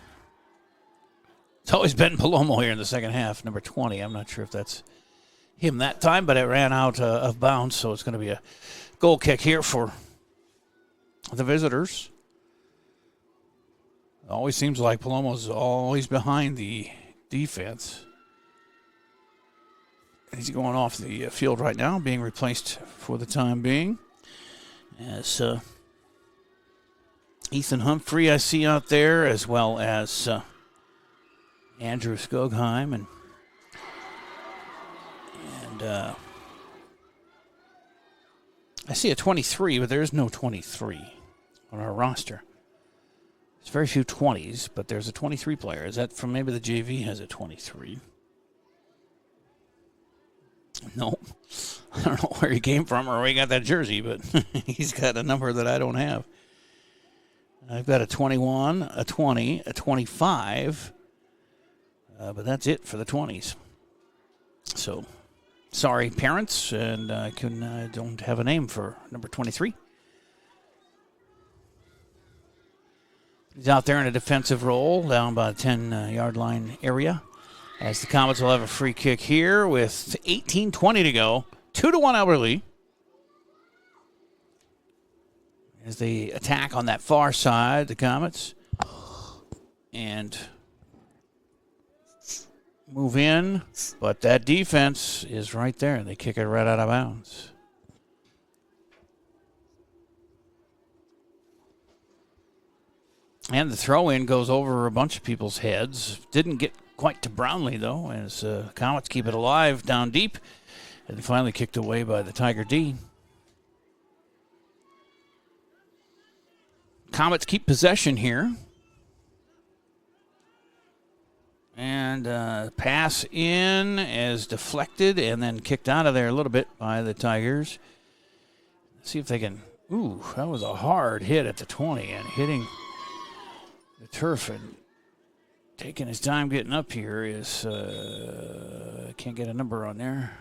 It's always been Palomo here in the second half, number 20. I'm not sure if that's him that time, but it ran out of bounds, so it's going to be a goal kick here for the visitors. It always seems like Palomo's always behind the defense. He's going off the field right now, being replaced for the time being. As Ethan Humphrey I see out there, as well as Andrew Skogheim. And I see a 23, but there's no 23 on our roster. There's very few 20s, but there's a 23 player. Is that from maybe the JV has a 23? No. I don't know where he came from or where he got that jersey, but he's got a number that I don't have. I've got a 21, a 20, a 25, but that's it for the 20s. So, sorry, parents, and I don't have a name for number 23. He's out there in a defensive role down by the 10-yard line area. As the Comets will have a free kick here with 18:20 to go. 2-1 Albert Lea. As they attack on that far side, the Comets. And move in. But that defense is right there. They kick it right out of bounds. And the throw-in goes over a bunch of people's heads. Didn't get quite to Brownlee, though, as Comets keep it alive down deep. And finally kicked away by the Tiger D. Comets keep possession here. And pass in is deflected and then kicked out of there a little bit by the Tigers. Let's see if they can... Ooh, that was a hard hit at the 20 and hitting the turf and taking his time getting up here is... can't get a number on there.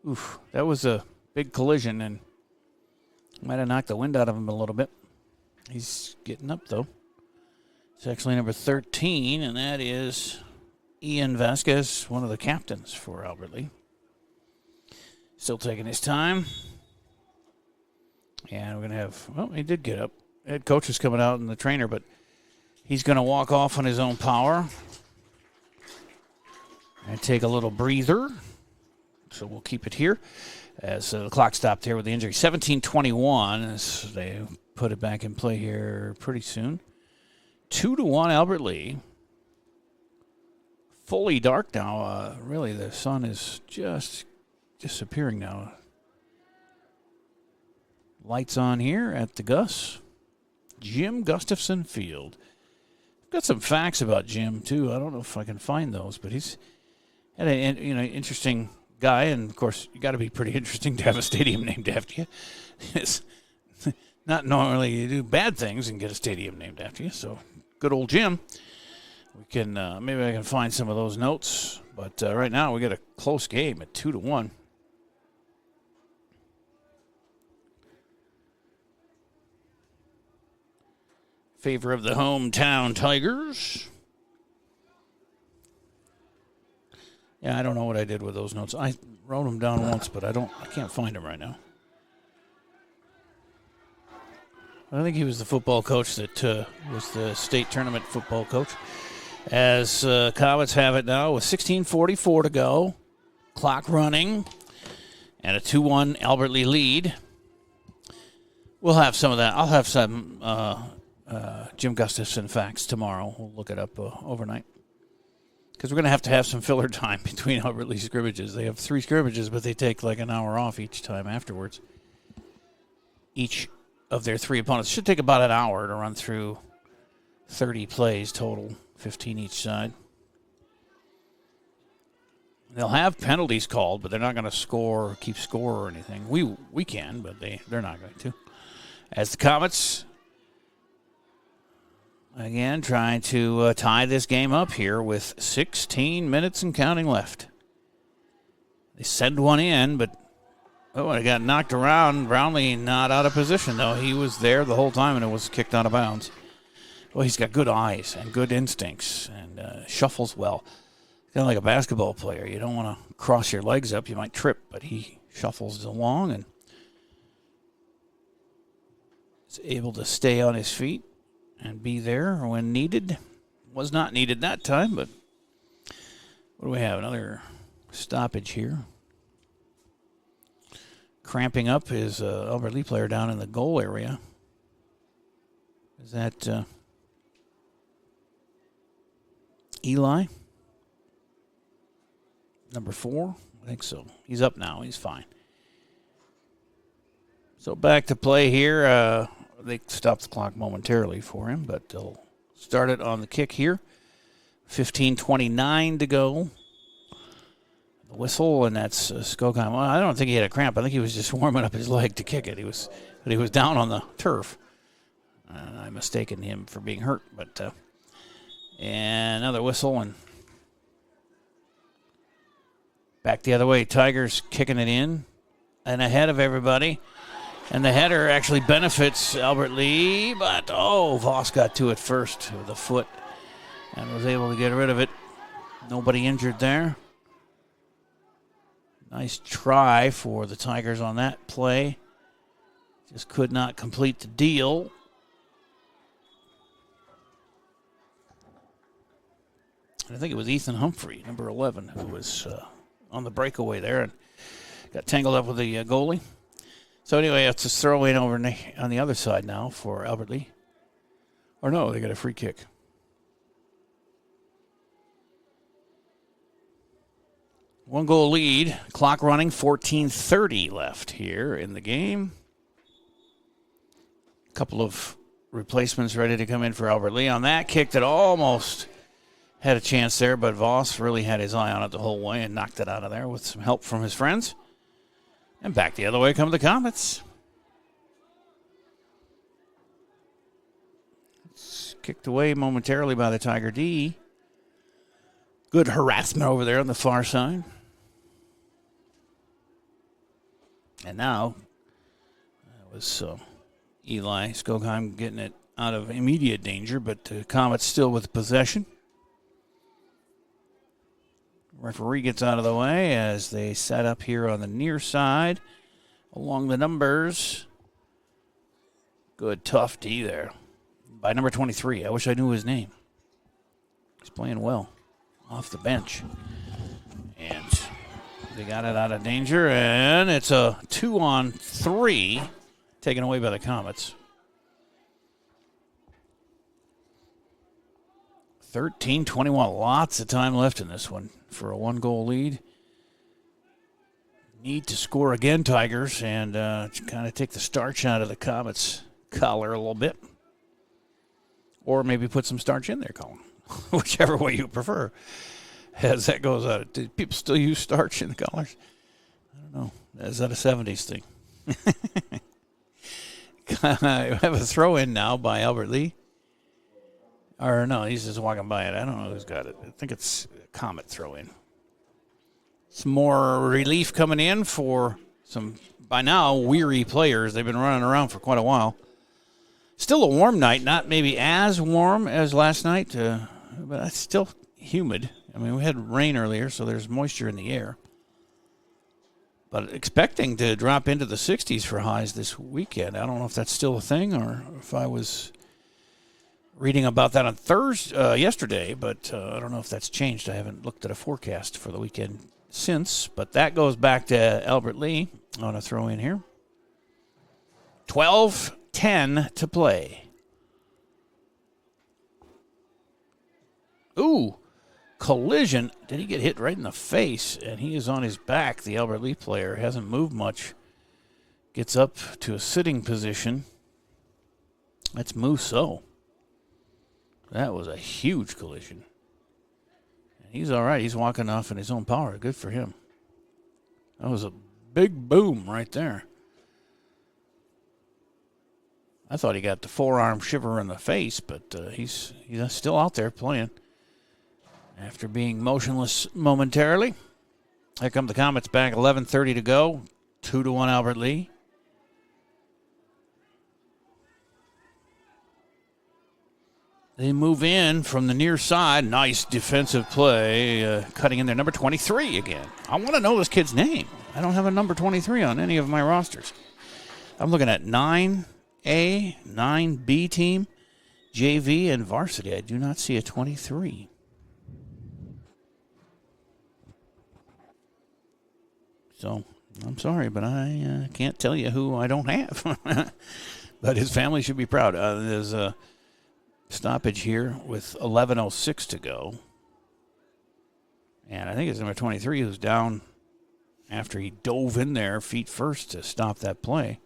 Oof, that was a big collision and might have knocked the wind out of him a little bit. He's getting up, though. It's actually number 13, and that is Ian Vasquez, one of the captains for Albert Lee. Still taking his time. And we're going to have, well, he did get up. Head coach is coming out and the trainer, but he's going to walk off on his own power and take a little breather. So we'll keep it here as the clock stopped here with the injury. 17:21 as they put it back in play here pretty soon. 2-1 Albert Lee. Fully dark now. Really, the sun is just disappearing now. Lights on here at the Gus. Jim Gustafson Field. I've got some facts about Jim, too. I don't know if I can find those, but he's had an interesting guy, and, of course, you got to be pretty interesting to have a stadium named after you. It's not normally you do bad things and get a stadium named after you, so good old Jim. We can maybe I can find some of those notes, but right now we got a close game at 2-1. Favor of the hometown Tigers. Yeah, I don't know what I did with those notes. I wrote them down once, but I can't find them right now. I think he was the football coach that was the state tournament football coach. As Comets have it now with 16:44 to go, clock running, and a 2-1 Albert Lee lead. We'll have some of that. I'll have some Jim Gustafson facts tomorrow. We'll look it up overnight. Because we're going to have some filler time between Albert Lee scrimmages. They have 3 scrimmages, but they take like an hour off each time afterwards. Each of their 3 opponents should take about an hour to run through 30 plays total, 15 each side. They'll have penalties called, but they're not going to keep score or anything. We can, but they're not going to. As the Comets, again, trying to tie this game up here with 16 minutes and counting left. They send one in, but it got knocked around. Brownlee not out of position, though. He was there the whole time, and it was kicked out of bounds. Well, he's got good eyes and good instincts and shuffles well. Kind of like a basketball player. You don't want to cross your legs up. You might trip, but he shuffles along and is able to stay on his feet and be there when needed. Was not needed that time, but what do we have? Another stoppage here. Cramping up is Albert Lee player down in the goal area. Is that Eli? Number 4? I think so. He's up now. He's fine. So back to play here. They stopped the clock momentarily for him, but they'll start it on the kick here. 15:29 to go. The whistle, and that's Skokheim. Well, I don't think he had a cramp. I think he was just warming up his leg to kick it. He was down on the turf. I mistaken him for being hurt, but and another whistle and back the other way. Tigers kicking it in and ahead of everybody. And the header actually benefits Albert Lee, but Voss got to it first with a foot and was able to get rid of it. Nobody injured there. Nice try for the Tigers on that play. Just could not complete the deal. I think it was Ethan Humphrey, number 11, who was on the breakaway there and got tangled up with the goalie. So anyway, it's a throw in over on the other side now for Albert Lee. Or no, they got a free kick. One goal lead, clock running, 14:30 left here in the game. A couple of replacements ready to come in for Albert Lee on that kick that almost had a chance there, but Voss really had his eye on it the whole way and knocked it out of there with some help from his friends. And back the other way come the Comets. It's kicked away momentarily by the Tiger D. Good harassment over there on the far side. And now, that was Eli Skokheim getting it out of immediate danger, but the Comets still with possession. Referee gets out of the way as they set up here on the near side along the numbers. Good, tough D there by number 23. I wish I knew his name. He's playing well off the bench. And they got it out of danger, and it's a 2-on-3 taken away by the Comets. 13-21, lots of time left in this one for a one-goal lead. Need to score again, Tigers, and kind of take the starch out of the Comets' collar a little bit. Or maybe put some starch in there, Colin. Whichever way you prefer. As that goes out, do people still use starch in the collars? I don't know. Is that a 70s thing? I have a throw-in now by Albert Lee. Or no, he's just walking by it. I don't know who's got it. I think it's a Comet throw-in. Some more relief coming in for some, by now, weary players. They've been running around for quite a while. Still a warm night, not maybe as warm as last night, but it's still humid. I mean, we had rain earlier, so there's moisture in the air. But expecting to drop into the 60s for highs this weekend. I don't know if that's still a thing or if I was reading about that on yesterday, but I don't know if that's changed. I haven't looked at a forecast for the weekend since, but that goes back to Albert Lee on a throw-in here. 12:10 to play. Ooh. Collision. Did he get hit right in the face? And he is on his back. The Albert Lee player hasn't moved much. Gets up to a sitting position. That's Musso. That was a huge collision. And he's all right. He's walking off in his own power. Good for him. That was a big boom right there. I thought he got the forearm shiver in the face, but he's still out there playing. After being motionless momentarily. Here come the Comets back, 11:30 to go. 2-1 Albert Lee. They move in from the near side. Nice defensive play. Cutting in there, number 23 again. I want to know this kid's name. I don't have a number 23 on any of my rosters. I'm looking at 9A, 9B team, JV, and varsity. I do not see a 23. So, I'm sorry, but I can't tell you who I don't have. But his family should be proud. There's a stoppage here with 11:06 to go. And I think it's number 23 who's down after he dove in there feet first to stop that play.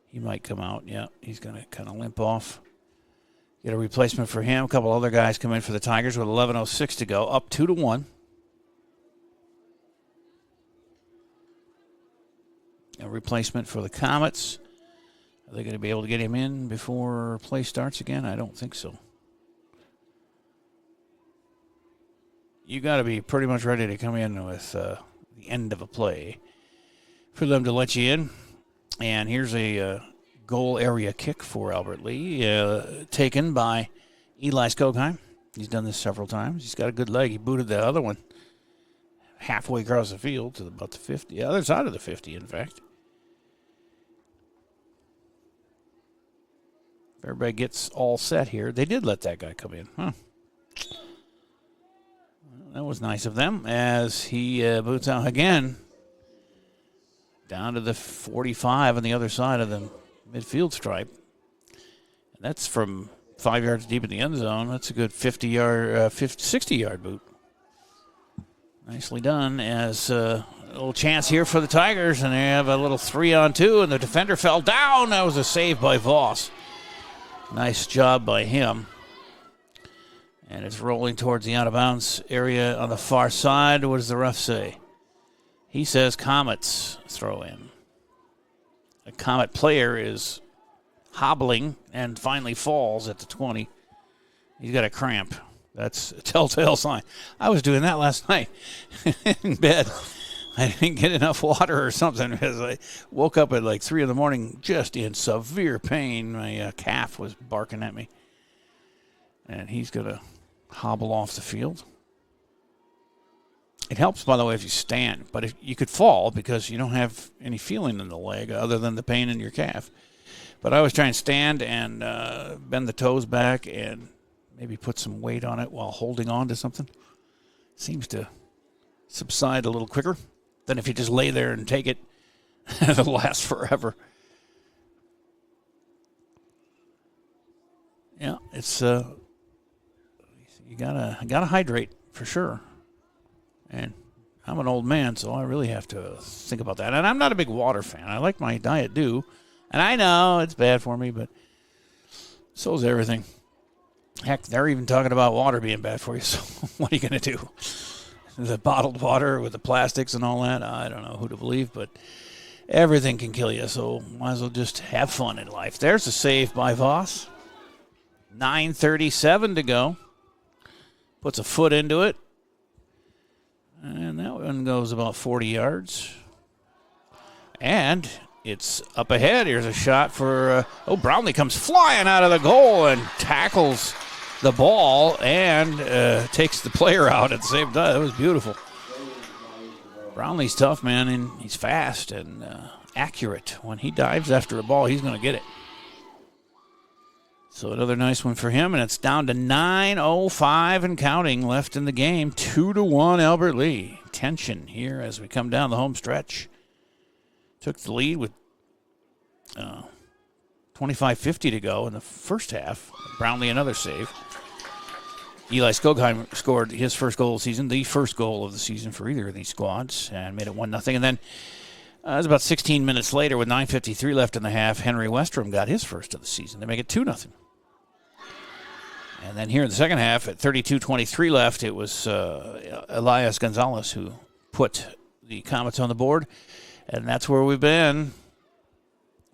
He might come out. Yeah, he's going to kind of limp off. Get a replacement for him. A couple other guys come in for the Tigers with 11:06 to go. Up 2-1. A replacement for the Comets. Are they going to be able to get him in before play starts again? I don't think so. You got to be pretty much ready to come in with the end of a play for them to let you in. And here's a goal area kick for Albert Lee, taken by Eli Skogheim. He's done this several times. He's got a good leg. He booted the other one halfway across the field to about the 50. The other side of the 50, in fact. Everybody gets all set here. They did let that guy come in. Huh. Well, that was nice of them as he boots out again down to the 45 on the other side of the midfield stripe. And that's from 5 yards deep in the end zone. That's a good 60-yard boot. Nicely done as a little chance here for the Tigers, and they have a little 3-on-2, and the defender fell down. That was a save by Voss. Nice job by him. And it's rolling towards the out-of-bounds area on the far side. What does the ref say? He says Comets throw in. The Comet player is hobbling and finally falls at the 20. He's got a cramp. That's a telltale sign. I was doing that last night in bed. I didn't get enough water or something because I woke up at like 3 in the morning just in severe pain. My calf was barking at me. And he's going to hobble off the field. It helps, by the way, if you stand, but if you could fall because you don't have any feeling in the leg other than the pain in your calf. But I always try and stand and bend the toes back and maybe put some weight on it while holding on to something. Seems to subside a little quicker than if you just lay there and take it. It'll last forever. Yeah, it's you gotta hydrate for sure. And I'm an old man, so I really have to think about that. And I'm not a big water fan. I like my Diet Dew, and I know it's bad for me, but so is everything. Heck, they're even talking about water being bad for you, so what are you going to do? The bottled water with the plastics and all that, I don't know who to believe, but everything can kill you, so might as well just have fun in life. There's a save by Voss. 9:37 to go. Puts a foot into it. And that one goes about 40 yards. And it's up ahead. Here's a shot for, Brownlee comes flying out of the goal and tackles the ball and takes the player out at the same time. That was beautiful. Brownlee's tough, man, and he's fast and accurate. When he dives after a ball, he's going to get it. So another nice one for him, and it's down to 9:05 and counting left in the game. 2-1 Albert Lee. Tension here as we come down the home stretch. Took the lead with 25:50 to go in the first half. Brownlee another save. Eli Skogheim scored his first goal of the season, the first goal of the season for either of these squads, and made it 1-0. And then it was about 16 minutes later with 9:53 left in the half, Henry Westrom got his first of the season. They make it 2-0. And then here in the second half, at 32:23 left, it was Elias Gonzalez who put the Comets on the board. And that's where we've been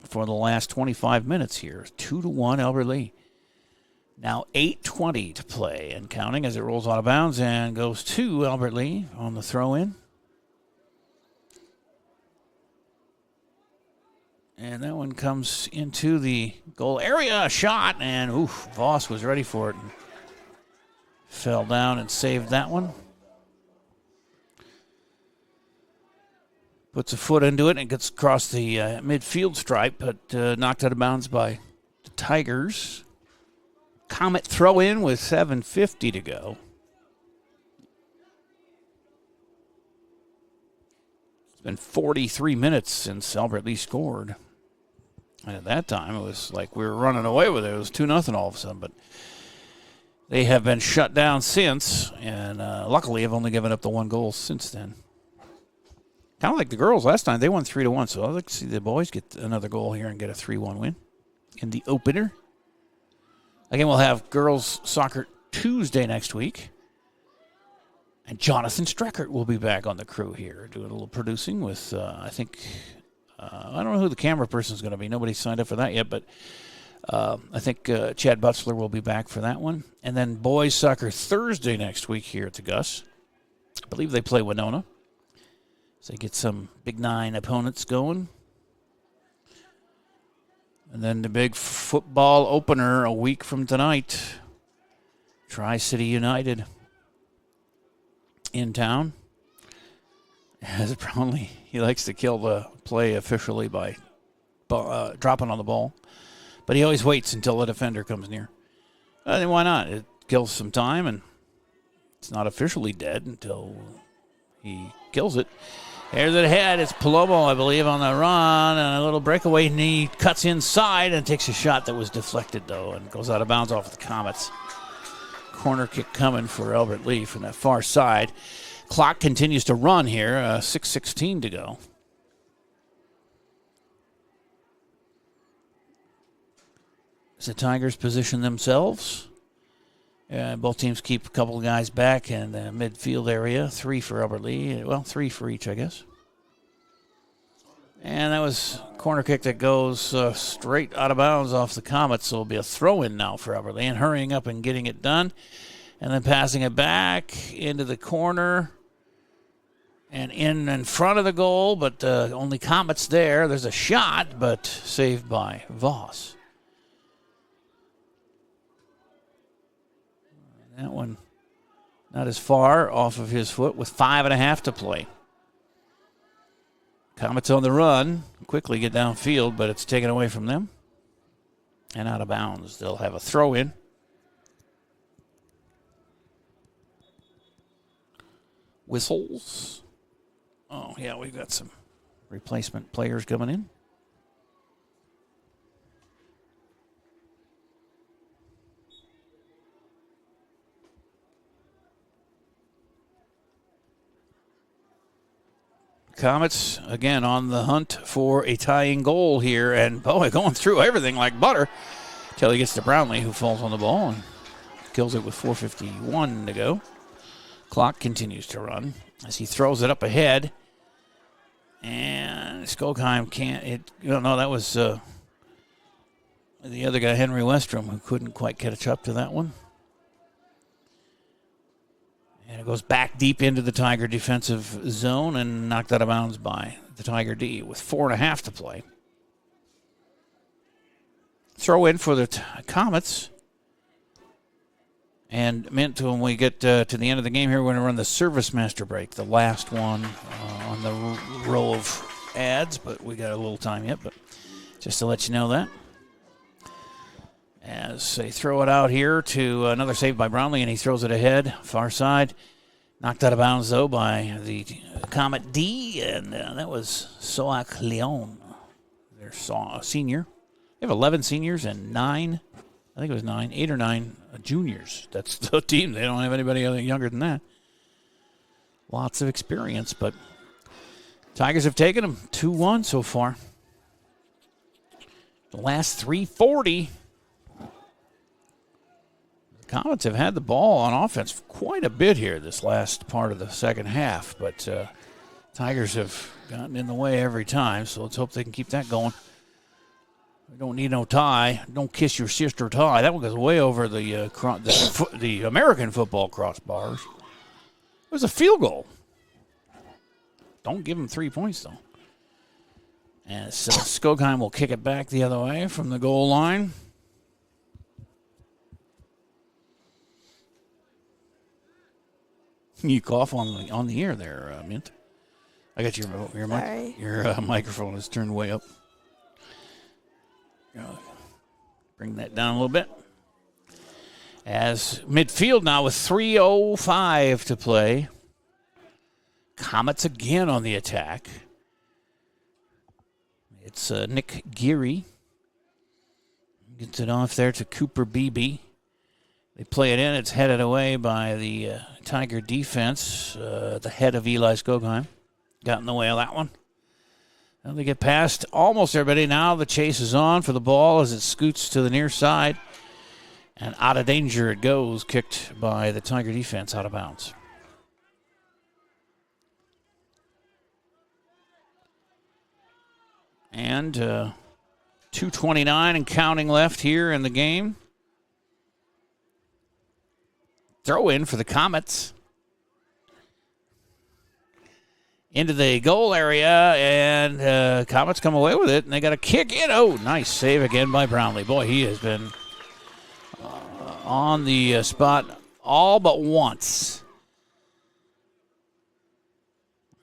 for the last 25 minutes here. 2-1 Albert Lee. Now 8:20 to play and counting as it rolls out of bounds and goes to Albert Lee on the throw-in. And that one comes into the goal area, shot, and Voss was ready for it. And fell down and saved that one. Puts a foot into it and gets across the midfield stripe, but knocked out of bounds by the Tigers. Comet throw in with 7:50 to go. It's been 43 minutes since Albert Lee scored. And at that time, it was like we were running away with it. It was 2-0 all of a sudden. But they have been shut down since, and luckily have only given up the one goal since then. Kind of like the girls last time. They won 3-1, so I'd like to see the boys get another goal here and get a 3-1 win in the opener. Again, we'll have girls soccer Tuesday next week. And Jonathan Streckert will be back on the crew here, doing a little producing with, I think, I don't know who the camera person is going to be. Nobody's signed up for that yet, but I think Chad Butzler will be back for that one. And then boys soccer Thursday next week here at the Gus. I believe they play Winona. So they get some Big Nine opponents going. And then the big football opener a week from tonight. Tri-City United in town. As Brownlee, he likes to kill the play officially by dropping on the ball. But he always waits until the defender comes near. Then why not? It kills some time, and it's not officially dead until he kills it. There's it ahead. It's Palomo, I believe, on the run, and a little breakaway, and he cuts inside and takes a shot that was deflected, though, and goes out of bounds off the Comets. Corner kick coming for Albert Lee from that far side. Clock continues to run here, 6:16 to go. As the Tigers position themselves, both teams keep a couple of guys back in the midfield area. 3 for Albert Lee. Well, 3 for each, I guess. And that was a corner kick that goes straight out of bounds off the Comets, so it'll be a throw-in now for Albert Lee, and hurrying up and getting it done. And then passing it back into the corner and in front of the goal, but only Comets there. There's a shot, but saved by Voss. That one Not as far off of his foot with 5.5 to play. Comets on the run. Quickly get downfield, but it's taken away from them. And out of bounds. They'll have a throw in. Whistles. Oh, yeah, we've got some replacement players coming in. Comets, again, on the hunt for a tying goal here. And, boy, going through everything like butter until he gets to Brownlee, who falls on the ball and kills it with 4:51 to go. Clock continues to run as he throws it up ahead. And Skogheim can't. That was the other guy, Henry Westrom, who couldn't quite catch up to that one. And it goes back deep into the Tiger defensive zone and knocked out of bounds by the Tiger D with 4.5 to play. Throw in for the Comets. And meant to when we get to the end of the game here, we're going to run the Service Master break, the last one on the row of ads, but we got a little time yet, but just to let you know that. As they throw it out here to another save by Brownlee, and he throws it ahead, far side. Knocked out of bounds, though, by the Comet D, and that was Soak Leon, their senior. They have 11 seniors and 8 or 9 juniors. That's the team. They don't have anybody younger than that. Lots of experience, but Tigers have taken them 2-1 so far. The last 3:40. The Comets have had the ball on offense quite a bit here this last part of the second half, but Tigers have gotten in the way every time, so let's hope they can keep that going. We don't need no tie. Don't kiss your sister tie. That one goes way over the American football crossbars. It was a field goal. Don't give them 3 points, though. And so Skogheim will kick it back the other way from the goal line. You cough on the air there, Mint. I got your microphone is turned way up. Bring that down a little bit. As midfield now with 3:05 to play. Comets again on the attack. It's Nick Geary. Gets it off there to Cooper Beebe. They play it in. It's headed away by the Tiger defense. The head of Eli Skogheim. Got in the way of that one. And they get past almost everybody. Now the chase is on for the ball as it scoots to the near side. And out of danger it goes, kicked by the Tiger defense out of bounds. And 2:29 and counting left here in the game. Throw in for the Comets. Into the goal area, and Comets come away with it, and they got a kick in. Oh, nice save again by Brownlee. Boy, he has been on the spot all but once.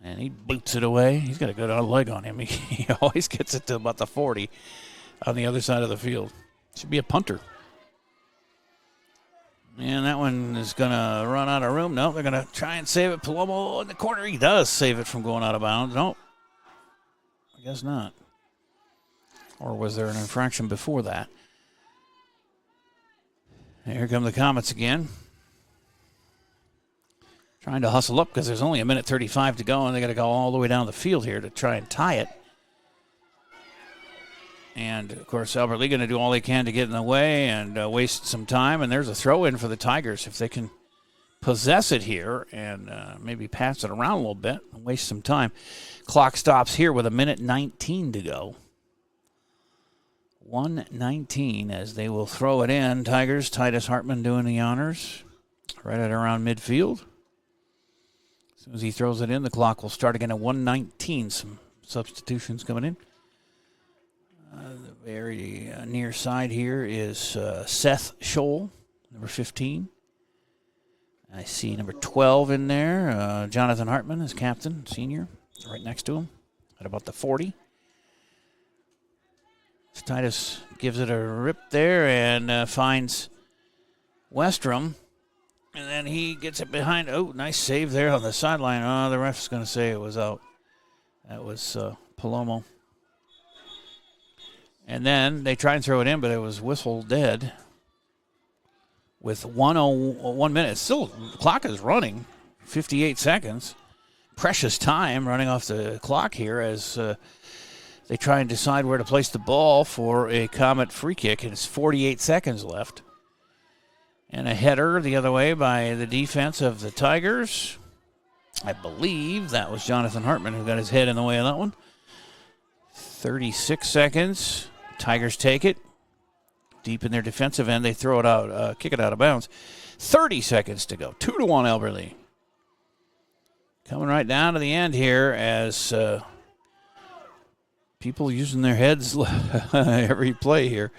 And he boots it away. He's got a good leg on him. He always gets it to about the 40 on the other side of the field. Should be a punter. And that one is going to run out of room. No, they're going to try and save it. Palomo in the corner. He does save it from going out of bounds. No, I guess not. Or was there an infraction before that? Here come the Comets again. Trying to hustle up because there's only 1:35 to go, and they got to go all the way down the field here to try and tie it. And, of course, Albert Lee going to do all they can to get in the way and waste some time. And there's a throw-in for the Tigers if they can possess it here and maybe pass it around a little bit and waste some time. Clock stops here with 1:19 to go. 1:19 as they will throw it in. Tigers, Titus Hartman doing the honors right at around midfield. As soon as he throws it in, the clock will start again at 1:19. Some substitutions coming in. The very near side here is Seth Scholl, number 15. I see number 12 in there. Jonathan Hartman is captain, senior, right next to him at about the 40. Titus gives it a rip there and finds Westrom. And then he gets it behind. Oh, nice save there on the sideline. Oh, the ref's going to say it was out. That was Palomo. And then they try and throw it in, but it was whistled dead. With 1 minute. Still, the clock is running. 58 seconds. Precious time running off the clock here as they try and decide where to place the ball for a Comet free kick. And it's 48 seconds left. And a header the other way by the defense of the Tigers. I believe that was Jonathan Hartman who got his head in the way of that one. 36 seconds. Tigers take it. Deep in their defensive end, they throw it out, kick it out of bounds. 30 seconds to go. 2-1 Albert Lee. Coming right down to the end here as people using their heads every play here.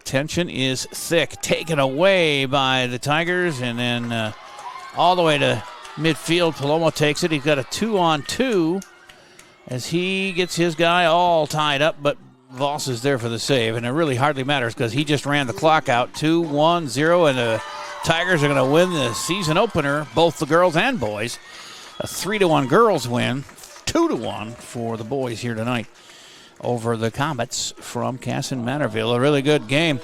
Tension is thick. Taken away by the Tigers, and then all the way to midfield. Palomo takes it. He's got a 2-on-2 as he gets his guy all tied up, but Voss is there for the save, and it really hardly matters because he just ran the clock out. 2-1-0, and the Tigers are going to win the season opener, both the girls and boys. A 3-1 girls win, 2-1 for the boys here tonight over the Comets from Kasson Mantorville. A really good game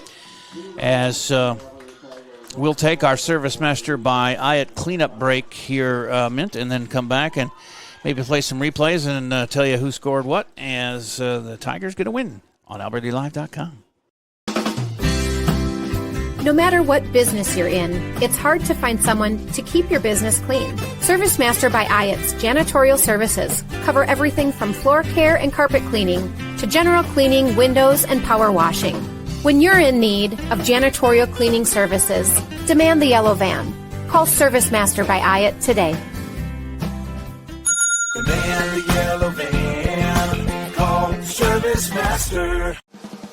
as we'll take our Service Master by Ayat cleanup break here, Mint, and then come back and maybe play some replays and tell you who scored what as the Tigers get a win on AlbertlyLive.com. No matter what business you're in, it's hard to find someone to keep your business clean. Service Master by Ayat's Janitorial Services cover everything from floor care and carpet cleaning to general cleaning, windows, and power washing. When you're in need of janitorial cleaning services, demand the yellow van. Call Service Master by Ayat today. Demand the yellow van. Call Service Master.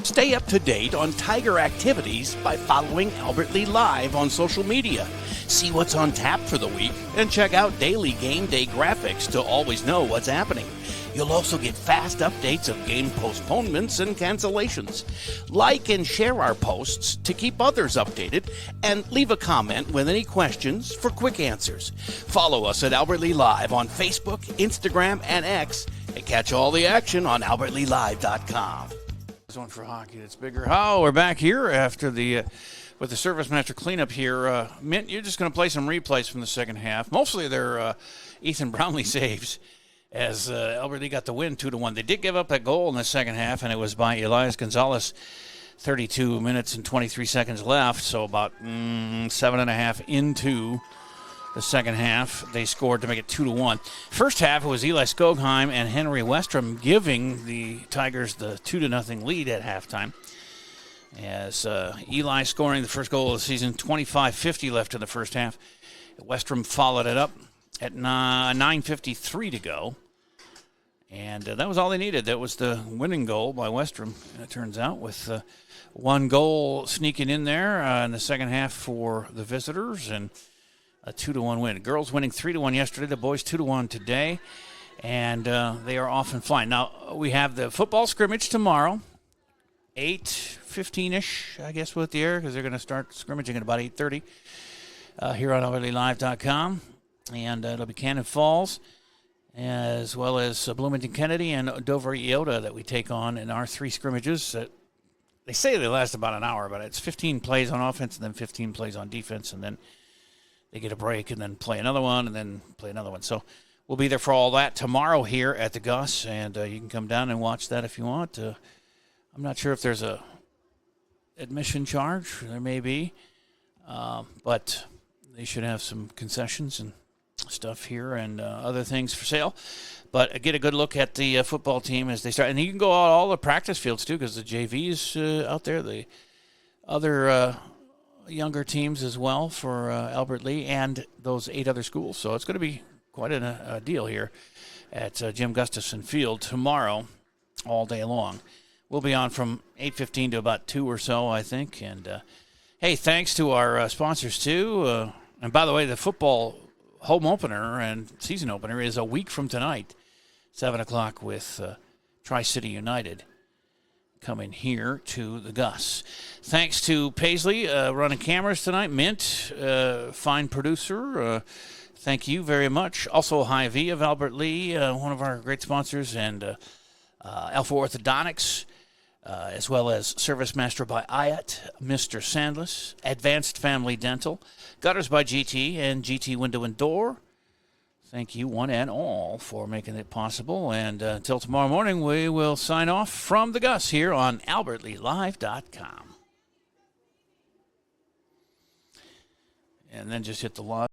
Stay up to date on Tiger activities by following Albert Lee Live on social media. See what's on tap for the week and check out daily game day graphics to always know what's happening. You'll also get fast updates of game postponements and cancellations. Like and share our posts to keep others updated, and leave a comment with any questions for quick answers. Follow us at Albert Lee Live on Facebook, Instagram, and X, and catch all the action on AlbertlyLive.com. One for hockey that's bigger. Oh, we're back here after the with the Service Master cleanup here. Mint, you're just going to play some replays from the second half. Mostly they're Ethan Brownlee saves as Albert Lee got the win 2-1. They did give up that goal in the second half, and it was by Elias Gonzalez. 32 minutes and 23 seconds left, so about 7.5 into the second half, they scored to make it 2-1. First half, it was Eli Skogheim and Henry Westrom giving the Tigers the 2-0 lead at halftime. As Eli scoring the first goal of the season, 25:50 left in the first half. Westrom followed it up at 9:53 to go. And that was all they needed. That was the winning goal by Westrom, it turns out, with one goal sneaking in there in the second half for the visitors, and a 2-1 win. Girls winning 3-1 yesterday. The boys 2-1 today, and they are off and flying. Now we have the football scrimmage tomorrow, 8:15ish, I guess, with the air, because they're going to start scrimmaging at about 8:30 here on AlbertlyLive.com, and it'll be Cannon Falls, as well as Bloomington Kennedy and Dover Iota that we take on in our three scrimmages. That they say they last about an hour, but it's 15 plays on offense and then 15 plays on defense, and then they get a break and then play another one and then play another one. So we'll be there for all that tomorrow here at the Gus, and you can come down and watch that if you want. I'm not sure if there's a admission charge. There may be, but they should have some concessions and stuff here and other things for sale. But get a good look at the football team as they start. And you can go out all the practice fields, too, because the JV's out there. The other younger teams as well for Albert Lee and those 8 other schools. So it's going to be quite a deal here at Jim Gustafson Field tomorrow all day long. We'll be on from 8:15 to about 2 or so, I think. And, hey, thanks to our sponsors, too. And by the way, the football home opener and season opener is a week from tonight, 7 o'clock with Tri-City United coming here to the Gus. Thanks to Paisley running cameras tonight. Mint, fine producer. Thank you very much. Also, Hy-Vee of Albert Lee, one of our great sponsors, and Alpha Orthodontics, as well as Service Master by Ayat, Mr. Sandless, Advanced Family Dental, Gutters by GT, and GT Window and Door. Thank you, one and all, for making it possible. And until tomorrow morning, we will sign off from the Gus here on AlbertLeeLive.com. And then just hit the live.